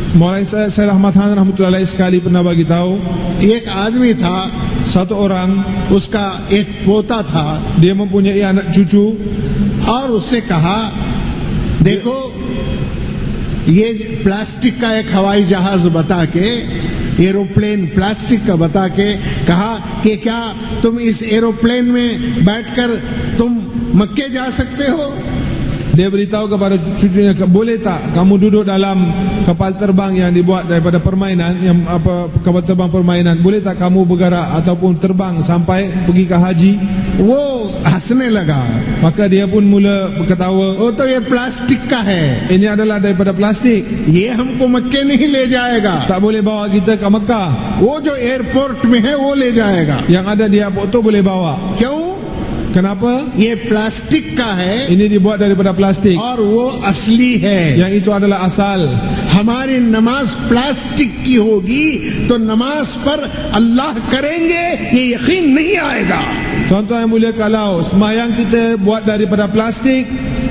Maulana Sayyid Ahmad Khan rahmatullahi alaihi sekali pernah bagi tahu, एक आदमी था, satu orang उसका एक पोता था dia mempunyai anak cucu, और उससे कहा, देखो ये प्लास्टिक का एक हवाई जहाज बता के, एरोप्लेन प्लास्टिक का बता के कहा कि क्या तुम इस एरोप्लेन में बैठकर तुम मक्के जा सकते हो? dia beritahu kepada cucunya, boleh tak kamu duduk dalam kapal terbang yang dibuat daripada permainan, yang kapal terbang permainan, boleh tak kamu bergerak ataupun terbang sampai pergi ke haji? वो हंसने लगा. Maka dia pun mula berketawa, वो तो ये प्लास्टिक का है, ini adalah daripada plastik, ये हमको मक्के नहीं ले जाएगा. tak boleh bawa kita ke Mekah. वो जो एयरपोर्ट में है वो ले जाएगा. Yang ada di airport tu boleh bawa. क्यों? Kenapa? ये प्लास्टिक का है Ini dibuat daripada plastik, और वो असली है. yang itu adalah asal. हमारी नमाज प्लास्टिक की होगी तो नमाज पर अल्लाह करेंगे ये यकीन नहीं आएगा. Tuan-tuan yang mulia, kalau sembahyang kita buat daripada plastik,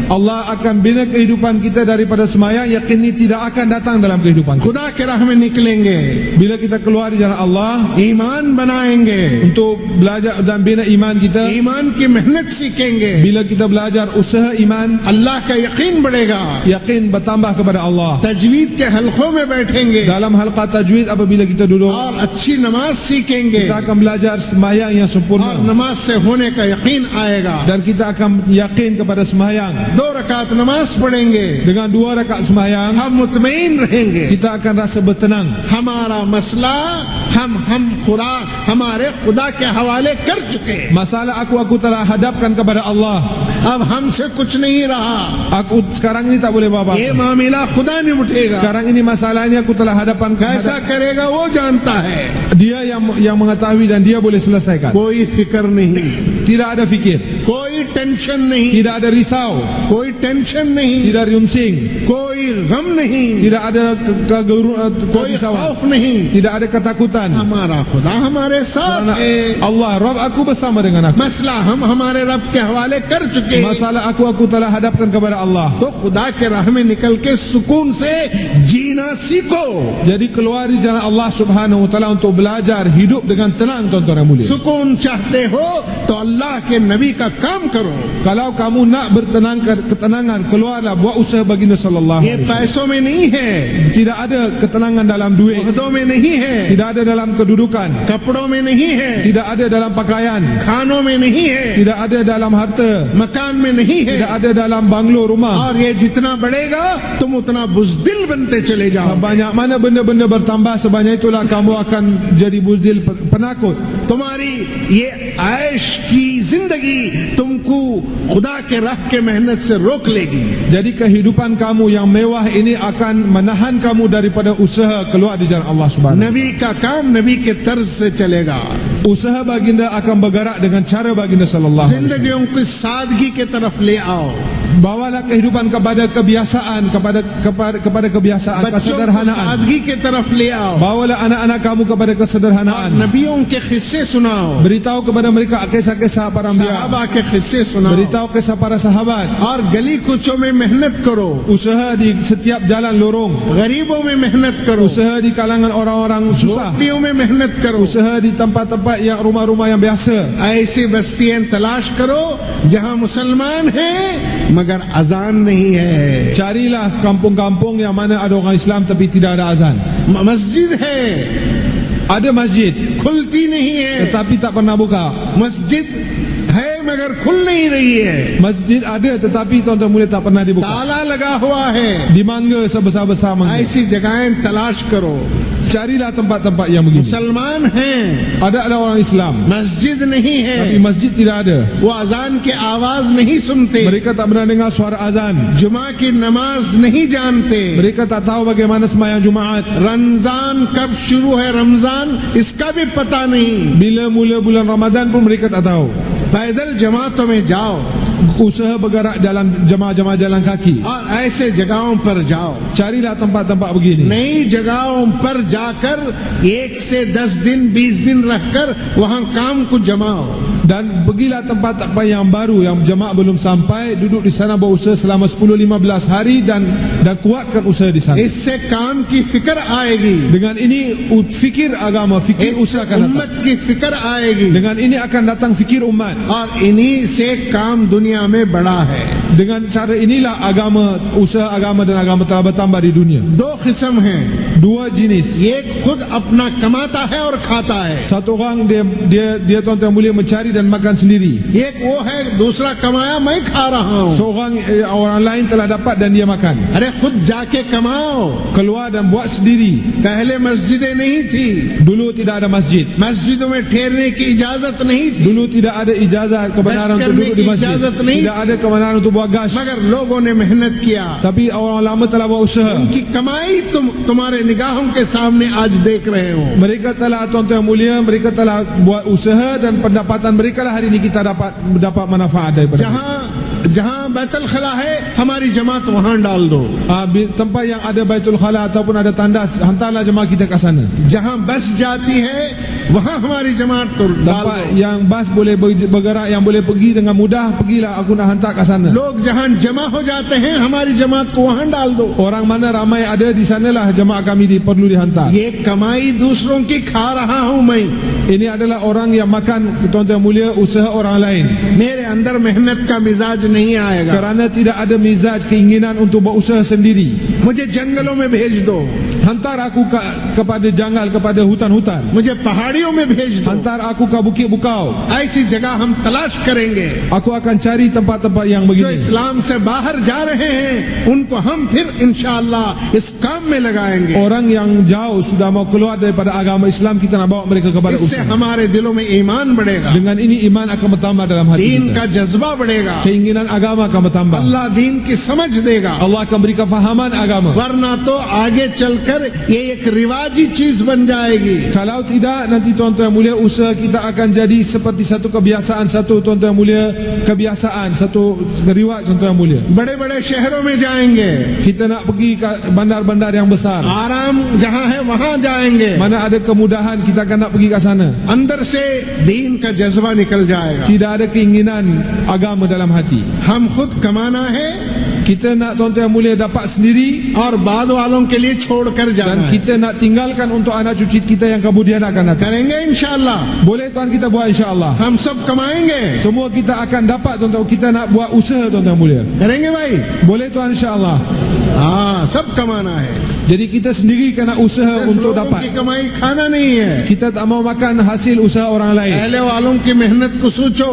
Allah akan bina kehidupan kita daripada semayang, yakin ini tidak akan datang dalam kehidupan kita. खुदा के राह में निकलेंगे, Bila kita keluar di jalan Allah ईमान बनाएंगे, untuk belajar dan bina iman kita, ईमान की मेहनत सीखेंगे, bila kita belajar usaha iman, अल्लाह का यकीन बढ़ेगा, yakin bertambah kepada Allah. तजवीद के हलकों में बैठेंगे Dalam halqa tajwid apabila kita duduk, और अच्छी नमाज सीखेंगे kita akan belajar sembahyang yang और sempurna नमाज से होने का यकीन आएगा। dan kita akan yakin kepada sembahyang. 2 रकात नमाज पढ़ेंगे, Dengan 2 rakaat sembahyang, हम मुतमईन रहेंगे, kita akan rasa bertenang. हमारा मसला हम खुदा हमारे खुदा के हवाले कर चुके, Masalah aku telah hadapkan kepada Allah. अब हमसे कुछ नहीं रहा, Aku sekarang ini tak boleh buat ये apa-apa. मामला खुदा निपटेगा, Sekarang ini masalah ini aku telah hadapkan कैसा करेगा वो जानता है, dia yang mengetahui dan dia boleh selesaikan. कोई फिक्र नहीं, Tidak ada fikir, कोई टेंशन नहीं, tidak ada risau, कोई टेंशन नहीं, tidak riunsing, कोई गम नहीं, tidak ada कोई kerisauan, खौफ नहीं, tidak ada ketakutan. हमारा खुदा हमारे साथ Kerana है, Allah, Rabb aku bersama dengan aku. मसला हम हमारे रब के हवाले कर चुके हैं, Masalah aku telah hadapkan kepada Allah. तो खुदा के राह में निकल के सुकून से जीना सीखो। Jadi keluar di jalan Allah Subhanahu wa taala untuk belajar hidup dengan tenang, tuan-tuan yang mulia. सुकून चाहते हो तो अल्लाह के नबी का काम करो। Kalau kamu nak ketenangan, keluarlah buat usaha baginda sallallahu ये alaihi wasallam. पैसों में नहीं है, Tidak ada ketenangan dalam duit, ओहदों में नहीं है, tidak ada dalam kedudukan, कपड़ों में नहीं है, tidak ada dalam pakaian, खानों में नहीं है, tidak ada dalam harta, मकान में नहीं है, tidak ada dalam banglo rumah. और ये जितना बढ़ेगा तुम उतना बुज़दिल बनते चले जाओ। Sebanyak mana benda-benda bertambah, sebanyak itulah kamu akan jadi buzdil, penakut. तुम्हारी ये ऐश की जिंदगी तुमको खुदा के राह के मेहनत से रोक लेगी। Jadi kehidupan kamu yang mewah ini akan menahan kamu daripada usaha keluar di jalan Allah Subhanahu. नबी का काम नबी के तर्ज से चलेगा, Usaha baginda akan bergerak dengan cara baginda sallallahu alaihi wasallam. जिंदगियों की सादगी के तरफ ले आओ, Bawalah kehidupan kepada kebiasaan, kepada kebiasaan, बच्चों को kesederhanaan. सादगी के तरफ ले आओ, Bawalah anak-anak kamu kepada और kesederhanaan. नबियों के किस्से सुनाओ, Beritahu kepada mereka kisah-kisah para anbiya. सहाबा के किस्से सुनाओ, Beritahu kisah para sahabat. और गली कूचों में मेहनत करो, Usaha di setiap jalan lorong. गरीबों में मेहनत करो, Usaha di kalangan orang-orang susah. झोपड़ियों में मेहनत करो, Usaha di tempat-tempat yang rumah-rumah yang biasa. ऐसी बस्तियां तलाश करो जहां मुसलमान हैं मगर अजान नहीं है, Carilah kampung-kampung yang mana ada orang Islam tapi tidak ada azan. मस्जिद है Ada masjid खुलती नहीं है, tetapi tak pernah buka. मस्जिद है मगर खुल नहीं रही है, Masjid ada tetapi tuan-tuan mulia tak pernah dibuka. ताला लगा हुआ है, Di mangga sebesar-besar mangga. ऐसी जगहें तलाश करो। Carilah tempat-tempat yang begini. मुसलमान हैं, Ada orang Islam मस्जिद नहीं है, tapi masjid tidak ada. वो अजान के आवाज नहीं सुनते, Mereka tak pernah dengar suara azan. जुमा की नमाज नहीं जानते, Mereka tak tahu bagaimana sembahyang Jumaat. Ramzan कब शुरू है रमजान इसका भी पता नहीं, Bila mula bulan Ramadan pun mereka tak tahu. पैदल जमातों में जाओ Usaha bergerak dalam jemaah-jemaah jalan kaki. और ऐसे जगहों पर जाओ, Carilah tempat-tempat begini. नई जगहों पर जाकर 1 से 10 दिन 20 दिन रहकर वहां काम को जमाओ, Dan pergilah tempat-tempat yang baru yang jemaah belum sampai, duduk di sana berusaha selama 10-15 hari dan kuatkan usaha di sana. इससे काम की फिक्र आएगी, Dengan ini fikir agama, fikir इससे usaha akan datang. उम्मत की फिक्र आएगी, Dengan ini akan datang fikir umat. और इन्हीं से काम दुनिया में बड़ा है। Dengan cara inilah agama, usaha agama dan agama telah bertambah di dunia. 2 किस्म हैं, Dua jenis. एक खुद अपना कमाता है और खाता है, Satu orang dia tuan-tuan mulia mencari dan makan sendiri. एक वो है दूसरा कमाया मैं खा रहा हूँ। Seorang orang lain telah dapat dan dia makan. अरे खुद जाके कमाओ, Keluar dan buat sendiri. पहले मस्जिदें नहीं थी, Dulu tidak ada masjid. मस्जिदों में ठहरने की इजाजत नहीं थी, Dulu tidak ada ijazah kebenaran untuk duduk di masjid. Tidak ada kebenaran untuk buat gas. मगर लोगों ने मेहनत किया, Tapi orang lama telah buat usaha. उनकी कमाई तुम्हारे निगाहों के सामने आज देख रहे हो। Mereka telah, tuan-tuan yang mulia, mereka telah buat usaha dan pendapatan mereka lah hari ini kita dapat manfaat daripada. जहाँ बैतुल खला है हमारी जमात वहाँ डाल दो, Tempat yang ada Baitul Khala ataupun ada tandas, hantarlah jemaah kita ke sana. जहाँ बस जाती है वहां हमारी जमात तो डाल Tempat दो। yang bas boleh bergerak, yang boleh pergi dengan mudah, pergilah, aku nak hantar kat sana. लोग जहां जमा हो जाते हैं हमारी जमात को वहां डाल दो। Orang mana ramai ada di sanalah jemaah kami perlu dihantar. ये कमाई दूसरों की खा रहा हूं मैं, Ini adalah orang yang makan, tuan-tuan mulia, usaha orang lain. मेरे अंदर मेहनत का मिजाज नहीं आएगा। Kerana tidak ada mizaj, keinginan untuk berusaha sendiri. मुझे जंगलों में भेज दो, Hantar aku kepada janggal, kepada hutan-hutan. मुझे पहाड़ियों में भेज दो। Hantar aku ke bukit bukau. ऐसी जगह हम तलाश करेंगे। Aku akan cari tempat-tempat yang जो begini. इस्लाम से बाहर जा रहे हैं उनको हम फिर इंशाअल्लाह इस काम में लगाएंगे। Orang yang jauh sudah mau keluar daripada agama Islam, kita nak bawa mereka kepada इससे usaha. हमारे दिलों में ईमान बढ़ेगा, Dengan ini iman akan bertambah dalam hati दीन kita. का जज्बा बढ़ेगा, Keinginan agama akan bertambah. अल्लाह दीन की समझ देगा। Allah akan berikan fahaman agama. वरना तो आगे चलकर ये एक रिवाजी चीज बन जाएगी। Kalau tidak, nanti tuan-tuan mulia, usaha kita akan jadi seperti satu kebiasaan, satu tuan-tuan mulia, kebiasaan, satu riwayat tuan-tuan mulia. बड़े बड़े शहरों में जाएंगे, Kita nak pergi ke bandar-bandar yang besar. आराम जहां है वहां जाएंगे, Mana ada kemudahan, kita akan nak pergi ke sana. अंदर से दीन का जज्बा निकल जाएगा। Tidak ada keinginan agama dalam hati. हम खुद कमाना है Kita nak tuan-tuan mulia dapat sendiri, और बाद वालों के लिए छोड़कर जाना dan है। kita nak tinggalkan untuk anak cucu kita yang kemudian akan datang. करेंगे इंशाअल्लाह, Boleh tuan kita buat insya-Allah. हम सब कमाएंगे। Semua kita akan dapat tuan-tuan, kita nak buat usaha tuan-tuan mulia. करेंगे भाई? Boleh tuan insya-Allah. हाँ, सब कमाना है। Jadi kita sendiri kena usaha सिर्फ untuk लोगों की dapat. कमाई खाना नहीं है। Kita tak mau makan hasil usaha orang lain. पहले वालों की मेहनत को सोचो,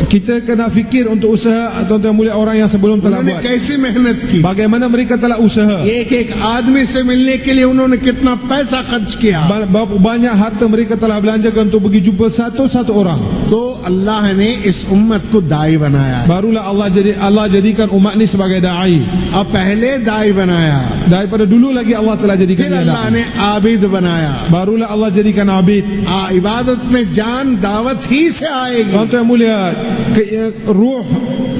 Kita kena fikir untuk usaha tuan-tuan mulia orang yang sebelum telah उन्होंने buat. कैसी मेहनत की, Bagaimana mereka telah usaha. एक एक आदमी से मिलने के लिए उन्होंने कितना पैसा खर्च किया। Berapa banyak harta mereka telah belanjakan untuk pergi jumpa satu-satu orang. तो अल्लाह ने इस उम्मत को दाई बनाया है। Barulah Allah jadikan umat ni sebagai dai. अब पहले दाई बनाया, Daripada dulu lagi Allah telah jadikan फिर dia अल्लाह dai. ने आबिद बनाया। Barulah Allah jadikan abid. इबादत में जान दावत ही से आएगी। Tuan-tuan mulia, ruh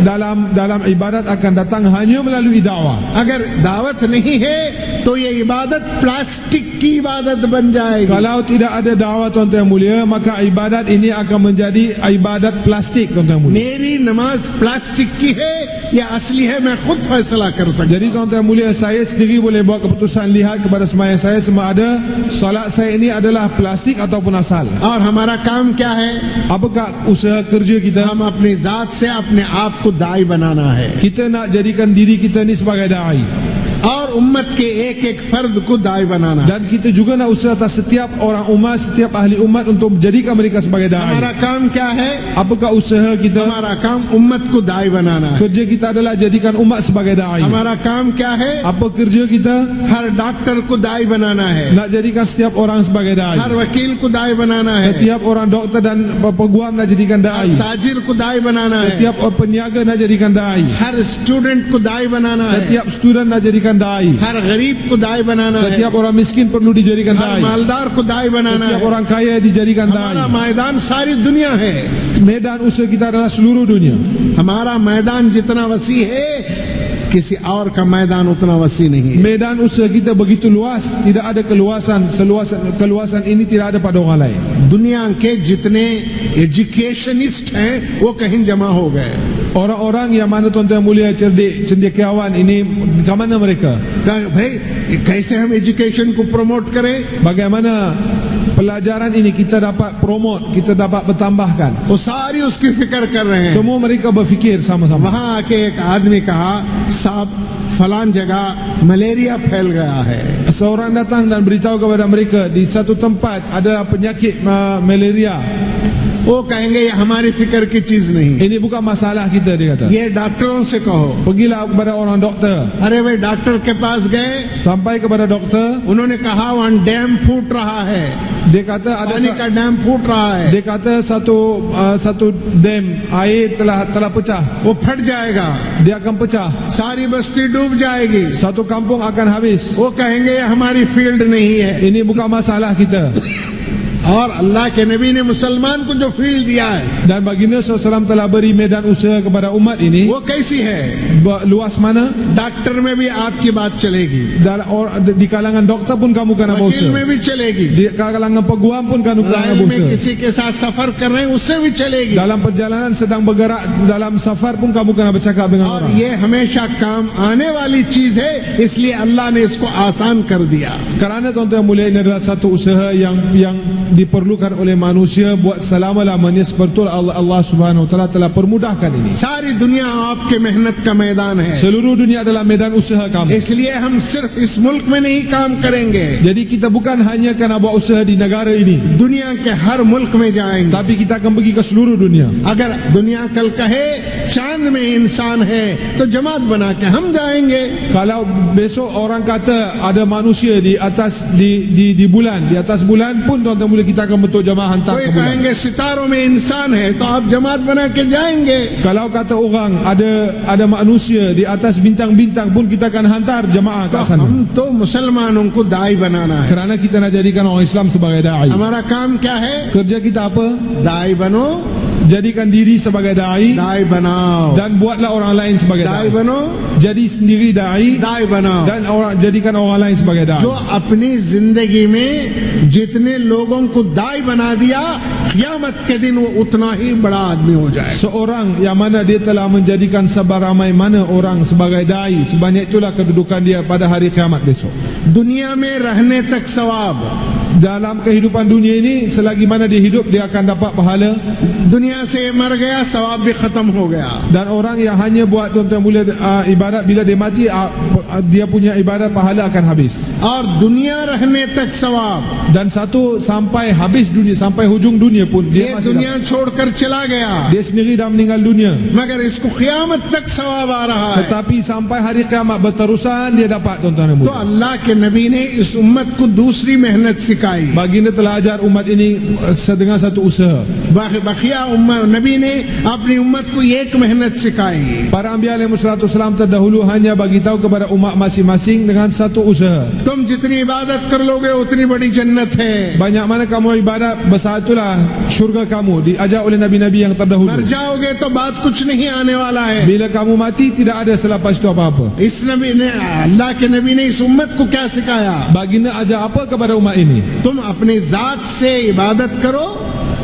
dalam ibadat akan datang hanya melalui dakwah. अगर दावत नहीं है तो ये इबादत प्लास्टिक की इबादत बन जाएगी। Kalau tidak ada dakwah tuan-tuan mulia, maka ibadat ini akan menjadi ibadat plastik tuan-tuan mulia. मेरी नमाज प्लास्टिक की है या असली है, मैं खुद फैसला कर सकता Jadi tuan-tuan mulia, saya sendiri boleh buat keputusan, lihat kepada sembahyang saya sama ada salat saya ini adalah plastik ataupun asal. हूं। और हमारा काम क्या है? Apakah usaha kerja kita? हम अपनी जात से अपने आप को दाई बनाना है Kita nak jadikan diri kita ni sebagai dai, और उम्मत के एक एक फर्द को दाई बनाना है। dan kita juga nak usaha atas setiap orang umat, setiap ahli umat untuk menjadikan mereka sebagai हमारा dai. काम क्या है? Apakah usaha kita? हमारा काम उम्मत को दाई बनाना है। Kerja kita adalah jadikan umat sebagai dai. हमारा काम क्या है? Apa kerja kita? हर डॉक्टर को दाई बनाना है, Nak jadikan setiap orang sebagai dai. हर वकील को दाई बनाना है, Setiap orang doktor dan peguam nak jadikan dai. ताजिर को दाई बनाना है, Setiap orang peniaga nak jadikan dai. हर स्टूडेंट को दाई बनाना है, Setiap student nak jadikan dai. हर गरीब को दाई बनाना है, Setiap orang miskin perlu dijadikan हर dai. मालदार को दाई बनाना Setiap है। orang kaya dijadikan हमारा dai. मैदान सारी दुनिया है। Medan usaha kita adalah seluruh dunia. हमारा मैदान जितना वसी है किसी और का मैदान उतना वसी नहीं है। Medan usaha kita begitu luas, tidak ada keluasan ini tidak ada pada orang lain. दुनिया के जितने एजुकेशनिस्ट हैं वो कहीं जमा हो गए। Orang-orang yang mana tuan-tuan mulia cerdik, cendekiawan ini ke mana mereka? कहा, भाई कैसे हम एजुकेशन को प्रमोट करें? Bagaimana pelajaran ini kita dapat promote, kita dapat bertambahkan? वो सारी उसकी फिक्र कर रहे हैं। Semua mereka berfikir sama-sama. वहां आके एक आदमी कहा, साहब फलान जगह मलेरिया फैल गया है। Seorang datang dan beritahu kepada mereka di satu tempat ada penyakit malaria. वो कहेंगे ये हमारी फिक्र की चीज नहीं, Ini bukan masalah kita, dia kata. ये डॉक्टरों से कहो। Pergilah kepada orang doktor. अरे भाई डॉक्टर के पास गए, Sampai kepada doktor, उन्होंने कहा वहां डैम फूट रहा है, dia kata ada पानी का डैम फूट रहा है, dia kata satu dam air telah pecah. वो फट जाएगा, Dia akan pecah. सारी बस्ती डूब जाएगी। Satu kampung akan habis. वो कहेंगे ये हमारी फील्ड नहीं है। Ini bukan masalah kita. और अल्लाह के नबी ने मुसलमान को जो फील्ड दिया है Dan baginda SAW telah beri medan usaha kepada umat ini. वो कैसी है? Luas mana? डॉक्टर में भी आपकी बात चलेगी, Di kalangan doktor pun kamu kena वकील berusaha. में भी चलेगी, Di kalangan peguam pun kamu kena rail में berusaha. किसी के साथ सफर कर रहे हैं उससे भी चलेगी। Dalam perjalanan sedang bergerak dalam safar pun kamu kena bercakap dengan और orang. ये हमेशा काम आने वाली चीज है, इसलिए अल्लाह ने इसको आसान कर दिया। Kerana tuan-tuan yang mulia, ini adalah satu usaha yang diperlukan oleh manusia buat selama-lamanya. Seperti Allah Subhanahu Wa Taala telah permudahkan ini. सारी दुनिया आपके मेहनत का मैदान है, Seluruh dunia adalah medan usaha kamu. इसलिए हम सिर्फ इस मुल्क में नहीं काम करेंगे, Jadi kita bukan hanya kena buat usaha di negara ini, दुनिया के हर मुल्क में जाएंगे। tapi kita akan pergi ke seluruh dunia. अगर दुनिया कल कहे चांद में इंसान है तो जमात बना के हम जाएंगे। Kalau besok orang kata ada manusia di atas di bulan, di atas bulan pun tuan-tuan mulia kita akan bentuk jamaah hantar कोई ke bulan. कहेंगे सितारों में इंसान है तो आप जमात बना के जाएंगे। Kalau kata orang ada manusia di atas bintang-bintang pun kita akan hantar jamaah तो ke sana. हम तो मुसलमानों को दाई बनाना है। Kerana kita nak jadikan orang Islam sebagai dai. हमारा काम क्या है? Kerja kita apa? दाई बनो, Jadikan diri sebagai dai दाई बनाओ, dan buatlah orang lain sebagai दाई dai. बनो, Jadi sendiri dai दाई बनाओ। dan jadikan orang lain sebagai dai. जो अपनी जिंदगी में जितने लोगों को दाई बना दिया, क़यामत के दिन वो उतना ही बड़ा आदमी हो जाए। Seorang yang mana dia telah menjadikan sebaramai mana orang sebagai dai, sebanyak itulah kedudukan dia pada hari kiamat besok. दुनिया में रहने तक सवाब, Dalam kehidupan dunia ini, selagi mana dia hidup, dia akan dapat pahala. दुनिया से मर गया सवाब भी खत्म हो गया। Dan orang yang hanya buat tuan-tuan mulia ibadat, bila dia mati, dia punya ibadat pahala akan habis. और दुनिया रहने तक सवाब, Dan satu sampai habis dunia, sampai hujung dunia pun ये dia masih दुनिया छोड़कर चला गया, dapat. Dia sendiri dah meninggal dunia. मगर इसको क़यामत तक सवाब आ रहा है। Tetapi sampai hari kiamat berterusan dia dapat, tuan-tuan yang तो mulia. अल्लाह के नबी ने इस उम्मत को दूसरी मेहनत सिखाई। Baginda telah ajar umat ini dengan satu usaha. बखिया उम्मत नबी ने अपनी उम्मत को एक मेहनत सिखाई। Para Anbiya alaihissalam terdahulu hanya bagi tahu kepada umat masing-masing dengan satu usaha. तुम जितनी इबादत कर लोगे उतनी बड़ी जन्नत है। Banyak mana kamu ibadat, besar itulah syurga kamu. Diajar oleh Nabi-Nabi yang मर terdahulu. जाओगे तो बात कुछ नहीं आने वाला है। Bila kamu mati, tidak ada selepas itu apa-apa. इस नबी ने, अल्लाह के नबी ने इस उम्मत को क्या सिखाया? Baginda ajar apa kepada umat ini? तुम अपनी जात से इबादत करो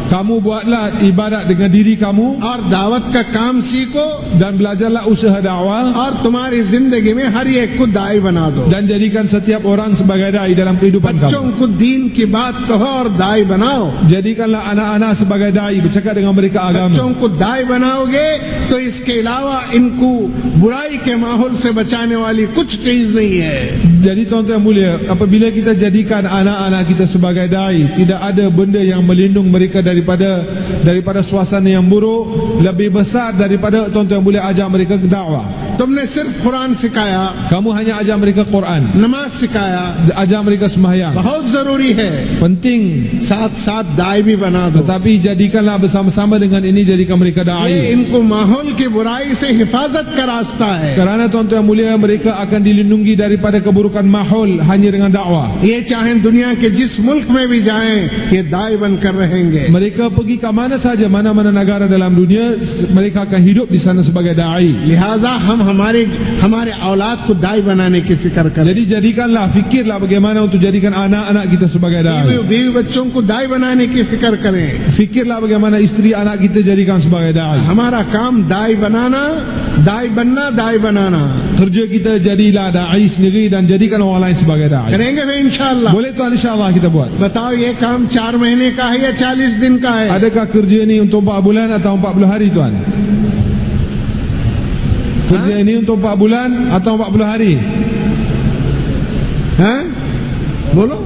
Kamu buatlah ibadat dengan diri kamu और दावत का काम सीखो dan belajarlah usaha dakwah और तुम्हारी जिंदगी में हर एक को दाई बना दो। dan jadikan setiap orang sebagai dai dalam kehidupan बच्चों kamu. को दीन की बात कहो और दाई बनाओ। Jadikanlah anak-anak sebagai dai, bercakap dengan mereka agama. बच्चों को दाई बनाओगे तो इसके अलावा इनको बुराई के माहौल से बचाने वाली कुछ चीज नहीं है। Jadi tuan-tuan yang mulia, apabila kita jadikan anak-anak kita sebagai dai, tidak ada benda yang melindung mereka daripada suasana yang buruk lebih besar daripada tuan-tuan yang mulia ajar mereka dakwah. तुमने सिर्फ कुरान सिखाया, Kamu hanya ajar mereka Quran, नमाज सिखाया, ajar mereka sembahyang. बहुत जरूरी है, Penting, साथ साथ दाई भी बना दो। tetapi jadikanlah bersama-sama dengan ini, jadikan mereka ये dai. इनको माहौल की बुराई से हिफाजत का रास्ता है। Kerana tuan-tuan yang mulia, mereka akan dilindungi daripada keburukan mahol hanya dengan dakwah. ये चाहे दुनिया के जिस मुल्क में भी जाएं, ये दाई बनकर रहेंगे। Mereka pergi ke mana saja, mana-mana negara dalam dunia, mereka akan hidup di sana sebagai dai. लिहाजा हम हमारे औलाद को दाई बनाने की फिक्र करें, Jadi jadikanlah, fikirlah bagaimana untuk jadikan anak-anak kita sebagai dai. बीवी बच्चों को दाई बनाने की फिक्र करें। Fikirlah bagaimana isteri anak kita jadikan sebagai dai. हमारा काम दाई बनाना, दाई बनना, दाई बनाना। Kerja kita jadilah dai sendiri dan jadikan orang lain sebagai dai. करेंगे वे इंशाअल्लाह। Boleh tuan, insyaAllah kita buat. बताओ ये काम 4 महीने का है या 40 दिन का है? Adakah kerja ini untuk 4 bulan atau 40 hari tuan? Kerja ini untuk 4 bulan atau 40 hari? हैं? बोलो।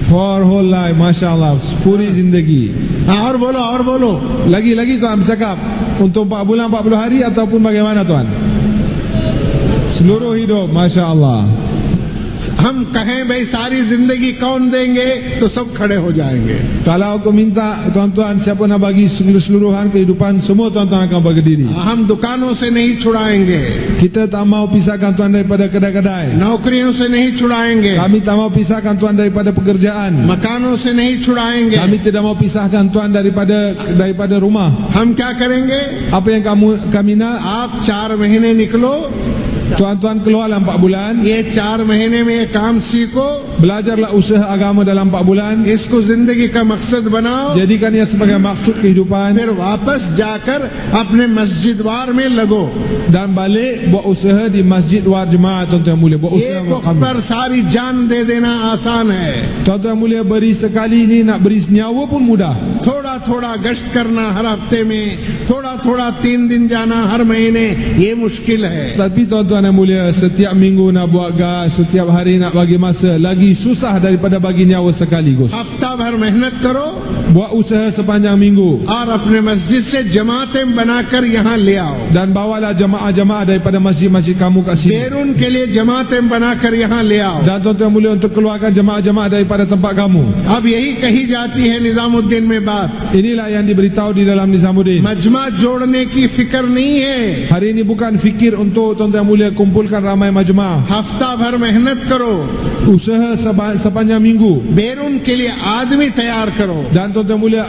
For whole life, Masya Allah, puri zindagi. हाँ, और बोलो। Lagi tuan bercakap, untuk 4 bulan 40 hari ataupun bagaimana tuan? Seluruh hidup, Masya Allah. हम कहें भाई सारी जिंदगी कौन देंगे, तो सब खड़े हो जाएंगे। Kalau aku minta tuan-tuan siapa nak bagi keseluruhan kehidupan, semua tuan-tuan akan berdiri. हम दुकानों से नहीं छुड़ाएंगे, Kita tak mau pisahkan tuan daripada kedai-kedai. नौकरियों से नहीं छुड़ाएंगे, Kami tak mau pisahkan tuan daripada pekerjaan. मकानों से नहीं छुड़ाएंगे। Kami tidak mau pisahkan tuan daripada rumah. हम क्या करेंगे? Apa yang kami nak? आप 4 महीने निकलो, Tuan-tuan keluarlah 4 bulan. ये 4 महीने में ये काम सीखो, Belajarlah usaha agama dalam 4 bulan. इसको जिंदगी का मकसद बनाओ, Jadikan ia sebagai maksud kehidupan. फिर वापस जाकर अपने मस्जिद वार में लगो। Dan balik buat usaha di masjid war jemaah, tuan-tuan mulia. Buat usaha एक वक्त kami. पर सारी जान दे देना आसान है, Tuan-tuan mulia, beri sekali ni nak beri nyawa pun mudah. थोड़ा थोड़ा गश्त करना हर हफ्ते में, थोड़ा थोड़ा 3 दिन जाना हर महीने, ये मुश्किल है। Tapi tuan-tuan yang mulia, setiap minggu nak buat gas, setiap hari nak bagi masa, lagi susah daripada bagi nyawa sekaligus. हफ्ता भर मेहनत करो Buat usaha sepanjang minggu. और अपने मस्जिद से जमातें बनाकर यहाँ ले आओ, Dan bawalah jemaah-jemaah daripada masjid-masjid kamu kat sini. बैरून के लिए जमातें बनाकर यहाँ ले आओ। Dan tuan-tuan mulia, untuk keluarkan jemaah-jemaah daripada tempat kamu. अब यही कही जाती है निजामुद्दीन में बात, Inilah yang diberitahu di dalam Nizamuddin. मजमा जोड़ने की फिक्र नहीं है, Hari ini bukan fikir untuk tuan-tuan mulia kumpulkan ramai majma'. हफ्ता भर मेहनत करो, Usaha sepanjang minggu. बैरून के लिए आदमी तैयार करो, Dan tuan-tuan mulia,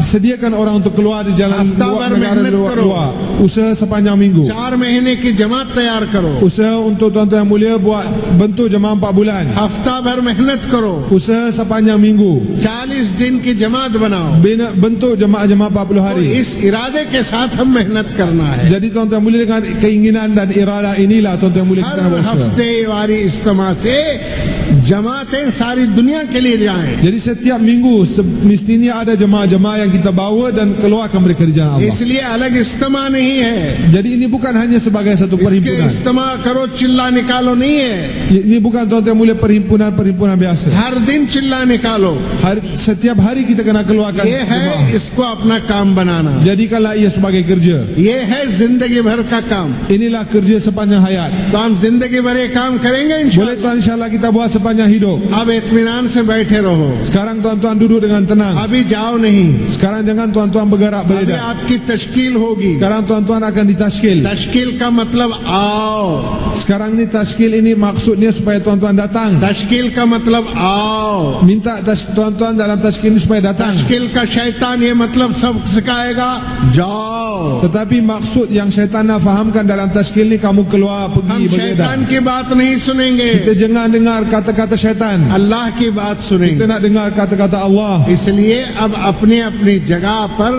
sediakan orang untuk keluar di jalan Hafta luar bar negara mehnat karo. luar. Usaha sepanjang minggu. 4 महीने की जमात तैयार करो, Usaha untuk tuan-tuan mulia buat bentuk jemaah 4 bulan. हफ्ता भर मेहनत करो, Usaha sepanjang minggu. 40 दिन की जमात बनाओ। Bentuk jemaah-jemaah 40 तो hari. इस इरादे के साथ हम मेहनत करना है। Jadi tuan-tuan mulia, dengan keinginan dan irada inilah tuan-tuan mulia kita हर nak berusaha. हफ्ते वारी इज्तिमा से जमातें सारी दुनिया के लिए जाएं, Jadi setiap minggu mestinya ada jemaah-jemaah yang kita bawa dan keluarkan mereka di jalan Allah. इसलिए अलग इज्तिमा नहीं है। Jadi ini bukan hanya sebagai satu इसके perhimpunan. इज्तिमा करो चिल्ला निकालो नहीं है, Ini bukan tuan-tuan mulia perhimpunan biasa. हर दिन चिल्ला निकालो। Setiap hari kita kena keluarkan ये है jemaah. इसको अपना काम बनाना, Jadikanlah ia sebagai kerja. ये है जिंदगी भर का काम। Inilah kerja sepanjang hayat. तो हम जिंदगी भर ये काम करेंगे इंशाअल्लाह। Boleh tuan, insyaAllah kita buat sepanjang hidup. अब इत्मीनान से बैठे रहो, Sekarang tuan-tuan duduk dengan tenang. अभी जाओ नहीं, Sekarang jangan tuan-tuan bergerak अभी beredar. आपकी तश्कील होगी। Sekarang tuan-tuan akan ditashkil. तश्कील का मतलब आओ, Sekarang ni tashkil ini maksudnya supaya tuan-tuan datang. तश्कील का मतलब आओ, Minta tuan-tuan dalam tashkil ini supaya datang. तश्कील का शैतान ये मतलब सब सिखाएगा जाओ। Tetapi maksud yang syaitan nak fahamkan dalam tashkil ni, kamu keluar हम pergi beredar. शैतान की बात नहीं सुनेंगे, Kita jangan dengar kata-kata syaitan. अल्लाह की बात Kita सुनेंगे। nak dengar kata-kata Allah. इसलिए अब अपनी अपनी जगह पर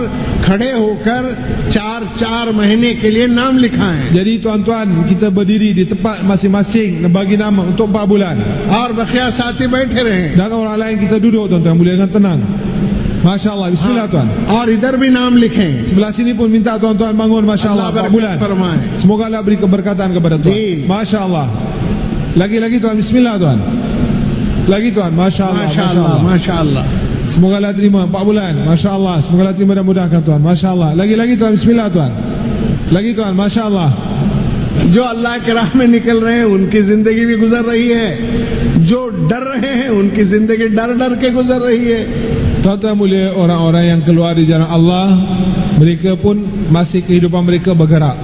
खड़े होकर 4-4 महीने के लिए नाम लिखाएं Jadi tuan-tuan, kita berdiri di tempat masing-masing dan bagi nama untuk 4 bulan. और बखिया साथी बैठे रहें, Dan orang lain kita duduk tuan-tuan, boleh dengan tenang. Masya Allah, bismillah tuan. और इधर भी नाम लिखें। Sebelah sini pun minta tuan-tuan bangun, Masya Allah, Allah 4 bulan. berkat फरमाए। Semoga Allah beri keberkatan kepada tuan. Ji. Masya Allah. Lagi-lagi tuan, bismillah tuan. Lagi tuan, Masya Allah, माशा Masya अल्लाह, Allah. माशा अल्लाह। Semoga Allah terima 4 bulan. Masya Allah. Semoga Allah terima dan mudahkan tuan. Masya Allah. Lagi-lagi tuan, bismillah tuan. Lagi tuan, Masya Allah. जो अल्लाह के राह में निकल रहे हैं उनकी जिंदगी भी गुजर रही है, जो डर रहे हैं उनकी जिंदगी डर डर के गुजर रही है। Tuan-tuan mulia, orang-orang yang keluar di jalan Allah, mereka pun masih kehidupan mereka bergerak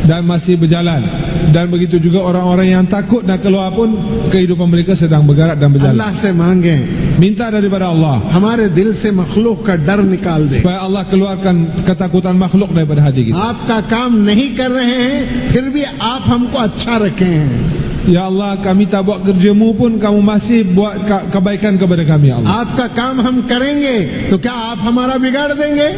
dan masih berjalan. Dan begitu juga orang-orang yang takut nak keluar pun kehidupan mereka sedang bergerak dan berjalan. अल्लाह से मांगे Minta daripada Allah हमारे दिल से मखलूक का डर निकाल दे। supaya Allah keluarkan ketakutan makhluk daripada hati kita. आपका काम नहीं कर रहे हैं फिर भी आप हमको अच्छा रखे हैं। Ya Allah, kami tak buat kerjamu pun kamu masih buat kebaikan kepada kami, ya Allah. आपका काम हम करेंगे तो क्या आप हमारा बिगाड़ देंगे?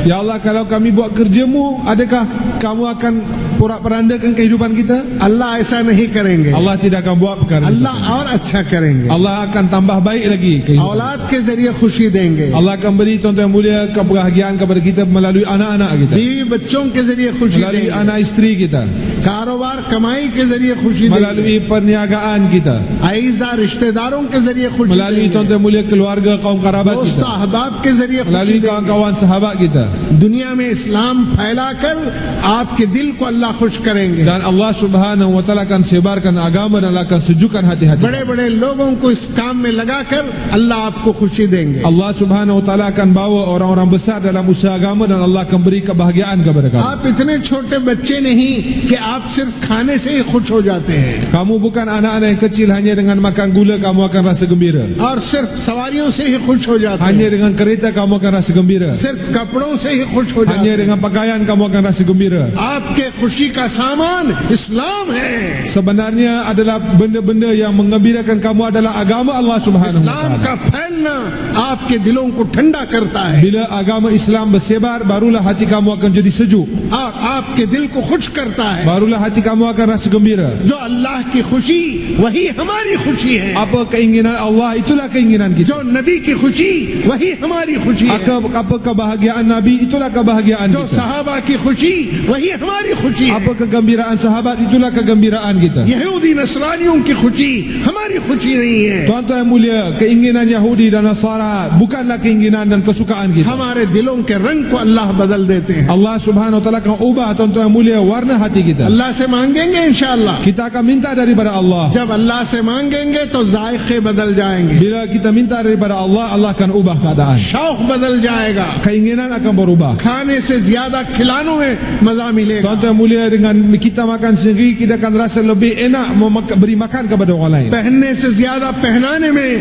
Ya Allah, kalau kami buat kerjamu, adakah kamu akan porak-perandakan kehidupan kita? अल्लाह ऐसा नहीं करेंगे, Allah tidak akan buat perkara itu. अल्लाह और अच्छा करेंगे। Allah akan tambah baik lagi kehidupan. औलाद के जरिए खुशी देंगे, Allah akan beri tuan-tuan mulia kebahagiaan kepada kita melalui anak-anak kita, बीवी बच्चों के जरिए खुशी melalui देंगे, anak isteri kita, कारोबार कमाई के जरिए खुशी देंगे, melalui perniagaan kita, आइज़ा रिश्तेदारों के जरिए खुशी melalui देंगे, tuan-tuan mulia keluarga kaum kerabat दोस्त kita, अहबाब के जरिए खुशी melalui देंगे। kawan-kawan sahabat kita. दुनिया में इस्लाम फैलाकर आपके दिल को अल्लाह अल्लाह खुश करेंगे। Dan Allah Subhanahu wa taala akan sebarkan agama dan Allah akan sejukkan hati-hati. बड़े बड़े लोगों को इस काम में लगाकर अल्लाह आपको खुशी देंगे। Allah Subhanahu wa taala akan bawa orang-orang besar dalam usaha agama dan Allah akan beri kebahagiaan kepada kamu. आप इतने छोटे बच्चे नहीं कि आप सिर्फ खाने से ही खुश हो जाते हैं Kamu bukan anak-anak yang kecil hanya dengan makan gula kamu akan rasa gembira. और सिर्फ सवारियों से ही खुश हो जाते Hanya हैं, dengan kereta kamu akan rasa gembira. सिर्फ कपड़ों से ही खुश हो जाते Hanya हैं। dengan pakaian kamu akan rasa gembira. आपके खुशी का सामान इस्लाम है। Sebenarnya adalah benda-benda yang mengembirakan kamu adalah agama Allah Subhanahu wa इस्लाम taala. का फैलना आपके दिलों को ठंडा करता है Bila agama Islam bersebar, barulah hati kamu akan jadi sejuk. और आपके दिल को खुश करता है। Barulah hati kamu akan rasa gembira. जो अल्लाह की खुशी वही हमारी खुशी है, Apa keinginan Allah, itulah keinginan kita. जो नबी की खुशी वही हमारी खुशी है, Apa kebahagiaan Nabi, itulah kebahagiaan जो kita. सहाबा की खुशी वही हमारी खुशी है, Apa kegembiraan sahabat, itulah kegembiraan kita. यहूदी नसरानियों की खुशी हमारी खुशी नहीं है। Tuan-tuan yang mulia, keinginan Yahudi dan Nasara bukanlah keinginan dan kesukaan kita. हमारे दिलों के रंग को अल्लाह बदल देते हैं। Allah Subhanahu wa taala akan ubah, tuan-tuan yang mulia, warna hati kita. अल्लाह से मांगेंगे इंशाअल्लाह, Kita akan minta daripada Allah. जब अल्लाह से मांगेंगे तो जायके बदल जाएंगे, Bila kita minta daripada Allah, Allah akan ubah keadaan. शौक बदल जाएगा, Keinginan akan berubah. खाने से ज्यादा खिलानों में मजा मिलेगा, Tuan-tuan yang mulia, dengan kita makan sendiri, kita akan rasa lebih enak beri makan kepada orang lain. पहनने से ज्यादा पहनाने में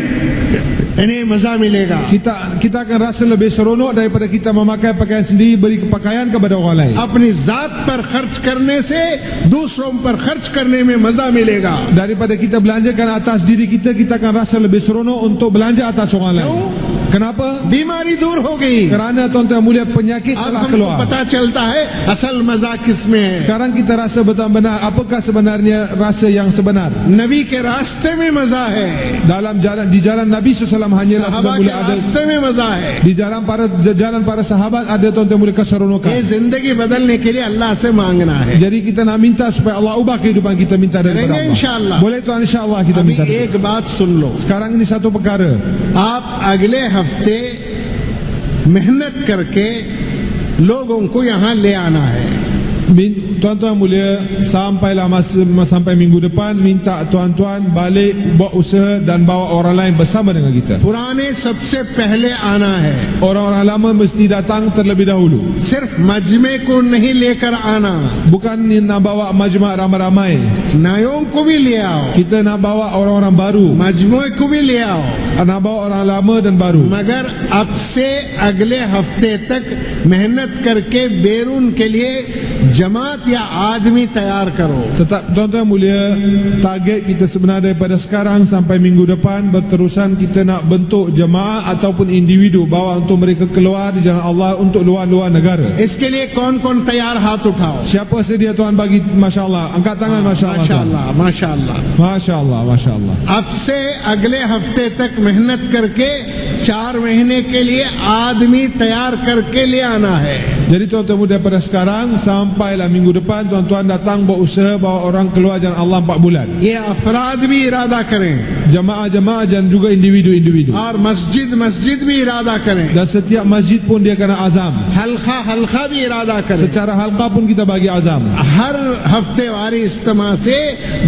इन्हें मजा मिलेगा। Kita akan rasa lebih seronok daripada kita memakai pakaian sendiri, beri pakaian kepada orang lain. अपनी जात पर खर्च करने से दूसरों पर खर्च करने में मजा मिलेगा। Daripada kita belanjakan atas diri kita, kita akan rasa lebih seronok untuk belanja atas orang lain. Kenapa? बीमारी दूर हो गई। Kerana tuan-tuan yang mulia, penyakit अब telah हमको keluar. पता चलता है असल मजा किसमें है। Sekarang kita rasa benar-benar apakah sebenarnya rasa yang sebenar. नबी के रास्ते में मजा है, Dalam jalan, di jalan Nabi SAW hanyalah सहाबा के mula ada. रास्ते में मजा है। Di jalan para sahabat ada tuan-tuan yang mulia keseronokan. ये जिंदगी बदलने के लिए अल्लाह से मांगना है। Jadi kita nak minta supaya Allah ubah kehidupan kita, minta daripada करेंगे Allah. इंशाअल्लाह। Boleh tuan, insyaAllah kita अभी minta daripada एक बात सुन लो, Allah. Sekarang ini satu perkara. आप अगले हफ्ते मेहनत करके लोगों को यहाँ ले आना है। Tuan-tuan mulia, sampai minggu depan minta tuan-tuan balik buat usaha dan bawa orang lain bersama dengan kita. पुराने सबसे पहले आना है, Orang-orang lama mesti datang terlebih dahulu. सिर्फ मजमे को नहीं लेकर आना, Bukan nak bawa majma' ramai-ramai. नयों को भी ले आओ, Kita nak bawa orang-orang baru, मजमुए को भी ले आओ, nak bawa orang lama dan baru. मगर अब से अगले हफ्ते तक मेहनत करके बैरून के लिए जमात या आदमी तैयार करो। Tetap tuan-tuan mulia, target kita sebenarnya daripada sekarang sampai minggu depan berterusan kita nak bentuk jemaah ataupun individu, bawa untuk mereka keluar di jalan Allah untuk luar-luar negara. इसके लिए कौन कौन तैयार, हाथ उठाओ। Siapa sedia tuan bagi? Masya Allah, angkat tangan. Masya Allah, माशाअल्लाह माशाअल्लाह। Masya Allah, Masya Allah. अब से अगले हफ्ते तक मेहनत करके 4 महीने के लिए आदमी तैयार करके ले आना है। Jadi tuan-tuan mulia, daripada sekarang sampailah minggu depan tuan-tuan datang berusaha bawa orang keluar jalan Allah 4 bulan. ये अफराद भी इरादा करें Jamaah-jamaah dan juga individu-individu. और मस्जिद मस्जिद भी इरादा करें, Dan setiap masjid pun dia kena azam. हल्का हल्का भी इरादा करें। Secara halqa pun kita bagi azam. हर हफ्ते वारी इज्तिमा से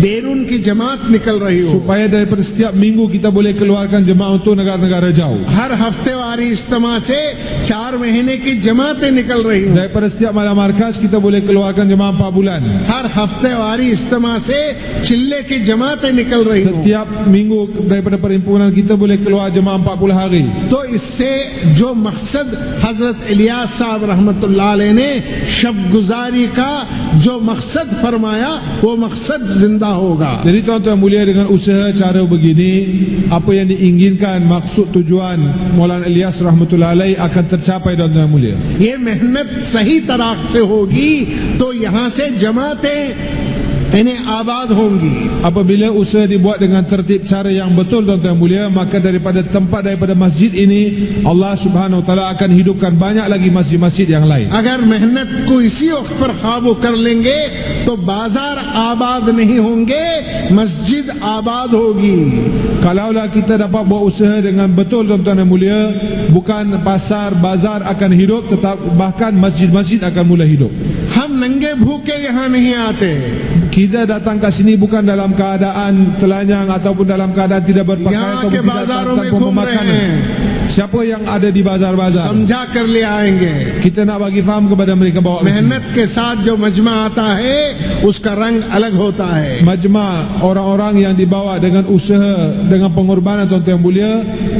बैरून की जमात निकल रही हो, Supaya daripada setiap minggu kita boleh keluarkan jemaah untuk negara-negara jauh. हर हफ्ते वारी इज्तिमा से 4 महीने की जमातें निकल रही हो, Daripada setiap malam markas kita boleh keluarkan jemaah 4 bulan. हर हफ्ते वारी इज्तिमा से चिल्ले की जमातें निकल रही हो। Setiap minggu daripada perhimpunan kita boleh keluar jemaah 40 hari. तो इससे जो मकसद हजरत इलियास साहब रहमतुल्लाह अलैह ने शब गुजारी का जो मकसद फरमाया वो मकसद जिंदा होगा। Jadi tuan-tuan mulia, dengan usaha cara begini, apa yang diinginkan, maksud tujuan Maulana Ilyas rahmatullah alaih akan tercapai tuan-tuan mulia. ये मेहनत सही तरह से होगी तो यहाँ से जमातें इन्हें आबाद होंगी। Apabila usaha dibuat dengan tertib cara yang betul tuan-tuan mulia, maka daripada masjid ini Allah Subhanahu wa taala akan hidupkan banyak lagi masjid-masjid yang lain. अगर मेहनत को इसी वक्त पर काबू कर लेंगे तो बाजार आबाद नहीं होंगे, मस्जिद आबाद होगी। Kalaulah kita dapat buat usaha dengan betul tuan-tuan yang mulia, bukan pasar bazar akan hidup, tetap bahkan masjid-masjid akan mula hidup. हम नंगे भूखे यहाँ नहीं आते, Kita datang ke sini bukan dalam keadaan telanjang ataupun dalam keadaan tidak berpakaian यहाँ ataupun के tidak बाजारों में tanpa घूम रहे pemakanan. हैं, Siapa yang ada di bazar-bazar, समझा कर ले आएंगे। kita nak bagi faham kepada mereka bahawa मेहनत के साथ जो मजमा आता है उसका रंग अलग होता है। majma orang-orang yang dibawa dengan usaha, dengan pengorbanan tuan-tuan yang mulia,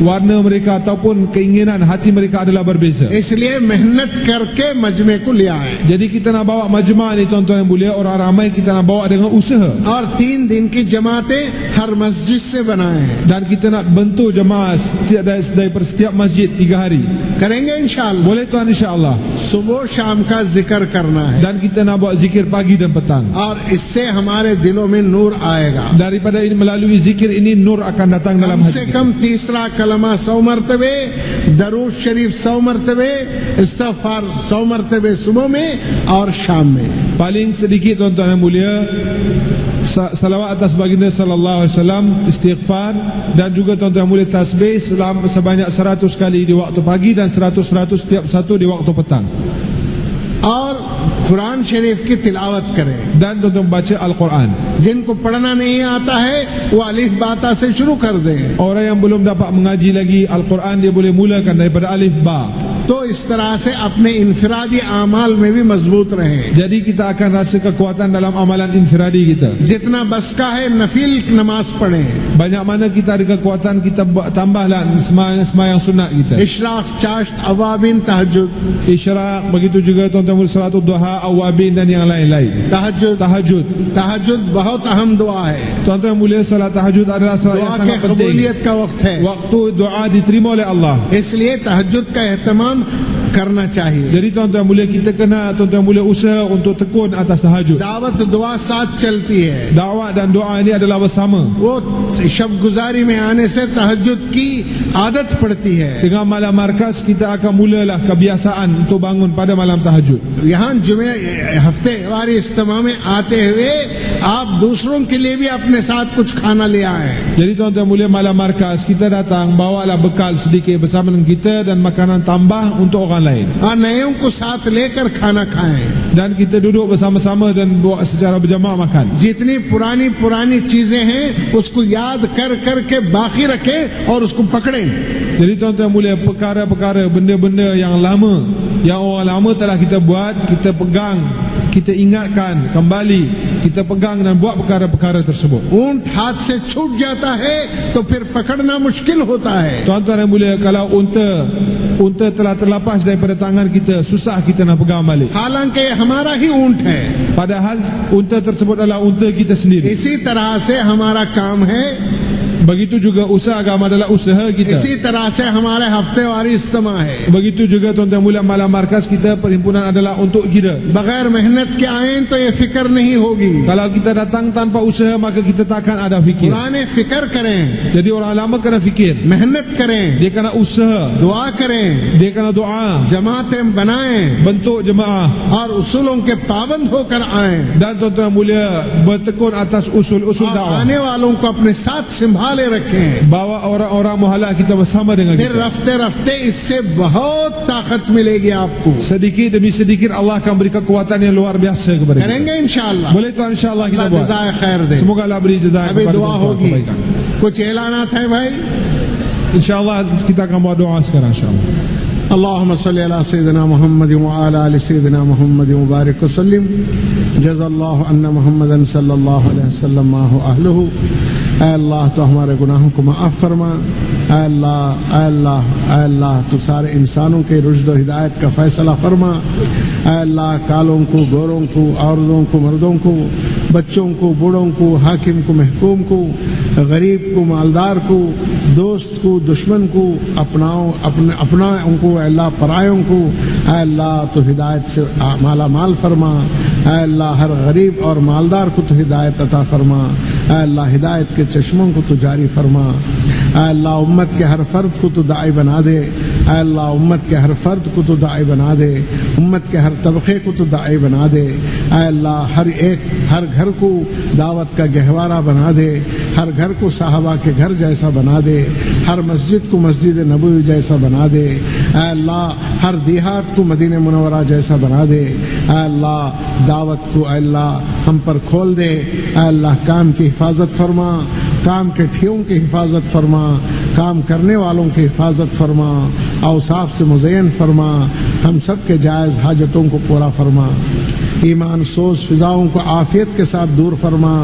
warna mereka ataupun keinginan hati mereka adalah berbeza. इसलिए मेहनत करके मजमे को ले आए Jadi kita nak bawa majma ni tuan-tuan yang mulia, orang ramai kita nak bawa dengan usaha, और 3 दिन की जमातें हर मस्जिद से बनाए हैं। dan kita nak bentuk jemaah dari setiap masjid 3 hari. करेंगे इंशाअल्लाह। Boleh tuan, insya-Allah. सुबह शाम का जिक्र करना है Dan kita nak buat zikir pagi dan petang. और इससे हमारे दिलों में नूर आएगा। Daripada ini, melalui zikir ini, nur akan datang dalam कम से hati kita. कम तीसरा कलमा 100 मरतबे, दरूद शरीफ 100 मरतबे, इस्तिग़फ़ार 100 मरतबे सुबह में और शाम में। Paling sedikit tuan-tuan yang mulia, salawat atas baginda sallallahu alaihi wasallam, istighfar, dan juga tuan-tuan yang mulia tasbih sebanyak 100 kali di waktu pagi dan 100 setiap satu di waktu petang. और कुरान शरीफ की तिलावत करें। Dan tuan-tuan baca Al-Quran. जिनको पढ़ना नहीं आता है वो अलिफ बाता से शुरू कर दें। Orang yang belum dapat mengaji lagi Al-Quran, dia boleh mulakan daripada alif ba. तो इस तरह से अपने इनफरादी आमाल में भी मजबूत रहें। Jadi kita akan rasa kekuatan dalam amalan infiradi kita. जितना बस का है नफिल नमाज पढ़ें। Banyak mana kita ada kekuatan, kita tambahlah sembahyang sunat kita. Ishraq, चाश्त, अवाबिन, तहज्जुद। Isyraq, begitu juga tuan-tuan mulia salatul duha, awabin dan yang lain-lain. तहज्जुद तहज्जुद बहुत अहम दुआ है। Tuan-tuan mulia, salat tahajud adalah salat yang दुआ के sangat penting. कबूलियत का वक्त है, Waktu doa diterima oleh Allah. इसलिए तहज्जुद का एहतमाम करना चाहिए। Jadi tuan-tuan mulia, kita kena tuan-tuan mulia usaha untuk tekun atas tahajud. दावत दुआ साथ चलती है। Dakwah dan doa ini adalah bersama. वो शब गुजारी में आने से तहज्जुद की आदत पड़ती है। Dengan malam markas kita akan mulalah kebiasaan untuk bangun pada malam tahajud. यहाँ जुमे हफ्ते वारी इज्तिमा में आते हुए आप दूसरों के लिए भी अपने साथ कुछ खाना ले आए। Jadi tuan-tuan mulia, malam markas kita datang bawalah bekal sedikit bersama dengan kita dan makanan tambah untuk orang lain. और नयों को साथ लेकर खाना खाएं। Dan kita duduk bersama-sama dan buat secara berjamaah makan. जितनी पुरानी चीजें हैं उसको याद कर के बाकी रखें और उसको पकड़ें। Jadi tuan-tuan mulia, perkara-perkara, benda-benda yang lama, yang orang lama telah kita buat, kita pegang, kita ingatkan kembali, kita pegang dan buat perkara-perkara tersebut. ऊंट हाथ से छूट जाता है तो फिर पकड़ना मुश्किल होता है। Tuan-tuan yang mulia, kalau unta telah terlepas daripada tangan kita, susah kita nak pegang balik. हालांकि ये हमारा ही ऊंट है। Padahal unta tersebut adalah unta kita sendiri. इसी तरह से हमारा काम है, Begitu juga usaha agama adalah usaha kita. इसी तरह से हमारे हफ्तेवारी इज्तिमा है। Begitu juga tuan-tuan mulia, malam markas kita, perhimpunan adalah untuk kita. बगैर मेहनत के आए तो ये फिक्र नहीं होगी। Kalau kita datang tanpa usaha, maka kita takkan ada fikir. पुराने फिक्र करें, Jadi orang lama kena fikir, मेहनत करें, dia kena usaha, दुआ करें, dia kena doa, जमातें बनाएं bentuk jemaah, और उसूलों के पाबंद होकर आए dan tuan-tuan mulia bertekun atas usul-usul और dakwah. आने वालों को अपने साथ संभाले रखें। Bawa orang-orang muhalla kita bersama dengan फिर kita. रफ्ते रफ्ते इससे बहुत ताकत मिलेगी आपको। Sedikit demi sedikit Allah akan beri kekuatan yang luar biasa kepada kita. करेंगे इंशाअल्लाह। Boleh tuan, insyaAllah kita अल्लाह buat. जज़ाए खैर दे। Semoga Allah beri jazaa अभी kepada दुआ tuan-tuan होगी। kebaikan. कुछ ऐलानात है भाई। InsyaAllah kita akan buat doa sekarang, insyaAllah. اللهم صل على سيدنا محمد وعلى آل سيدنا محمد وبارك وسلم جزا الله أن محمدا صلى الله عليه وسلم ما هو أهله. ऐ अल्लाह तो हमारे गुनाहों को माफ़ फरमा। ऐ अल्लाह तो सारे इंसानों के रुश्द व हिदायत का फैसला फरमा। ऐ अल्लाह कालों को, गोरों को, औरतों को, मर्दों को, बच्चों को, बूढ़ों को, हाकिम को, महकूम को, गरीब को, मालदार को, दोस्त को, दुश्मन को, अपनाओं को, अल्लाह परायों को अल्लाह तो हिदायत से माला माल फरमा। अल्लाह हर गरीब और मालदार को तो हिदायत अता फरमा। अल्लाह हिदायत के चश्मों को तो जारी फरमा। अल्लाह उम्मत के हर फर्द को तो दाई बना दे। अल्लाह उम्मत के हर फर्द को तो दाई बना दे। उम्मत के हर तबके को तो दाई बना दे। अल्लाह हर घर को दावत का गहवारा बना दे। हर घर को साहबा के घर जैसा बना दे। हर मस्जिद को मस्जिद नबवी जैसा बना दे। अल्लाह हर देहात को मदीने मुनव्वरा जैसा बना दे। अल्लाह दावत को अल्लाह हम पर खोल दे। अल्लाह काम की हिफाजत फरमा, काम के ठियों की हिफाजत फरमा, काम करने वालों की हिफाजत फरमा, औसाफ से मुज़य्यन फरमा, हम सब के जायज़ हाजतों को पूरा फरमा। ईमान सोज फिजाओं को आफियत के साथ दूर फरमा।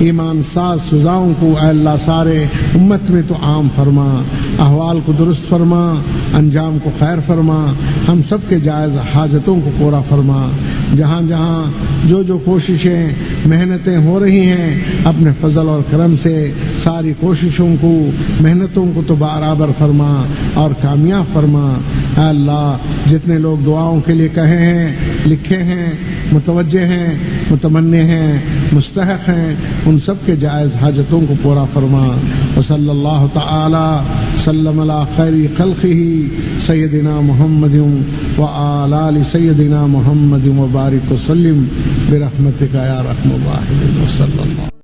ईमान साज फिजाओं को अल्लाह सारे उम्मत में तो आम फरमा। अहवाल को दुरुस्त फरमा, अंजाम को खैर फरमा, हम सब के जायज़ हाजतों को पूरा फरमा। जहाँ जहाँ जो कोशिशें मेहनतें हो रही हैं अपने फजल और करम से सारी कोशिशों को, मेहनतों को तो बराबर फरमा और कामयाब फरमा। अल्लाह जितने लोग दुआओं के लिए कहे हैं, लिखे हैं, मुतवज्जे हैं, मुतमन्ने हैं, मुस्तहक हैं, उन सब के जायज़ हाजतों को पूरा फरमा। व सल्लल्लाहु तआला सल्लम अला खैरी खल्क़िही सय्यदिना मुहम्मदिन व अला आलि सय्यदिना मुहम्मदिन व बारिक व सल्लिम बिरहमतिका या रहमान व सल्लल्लाहु।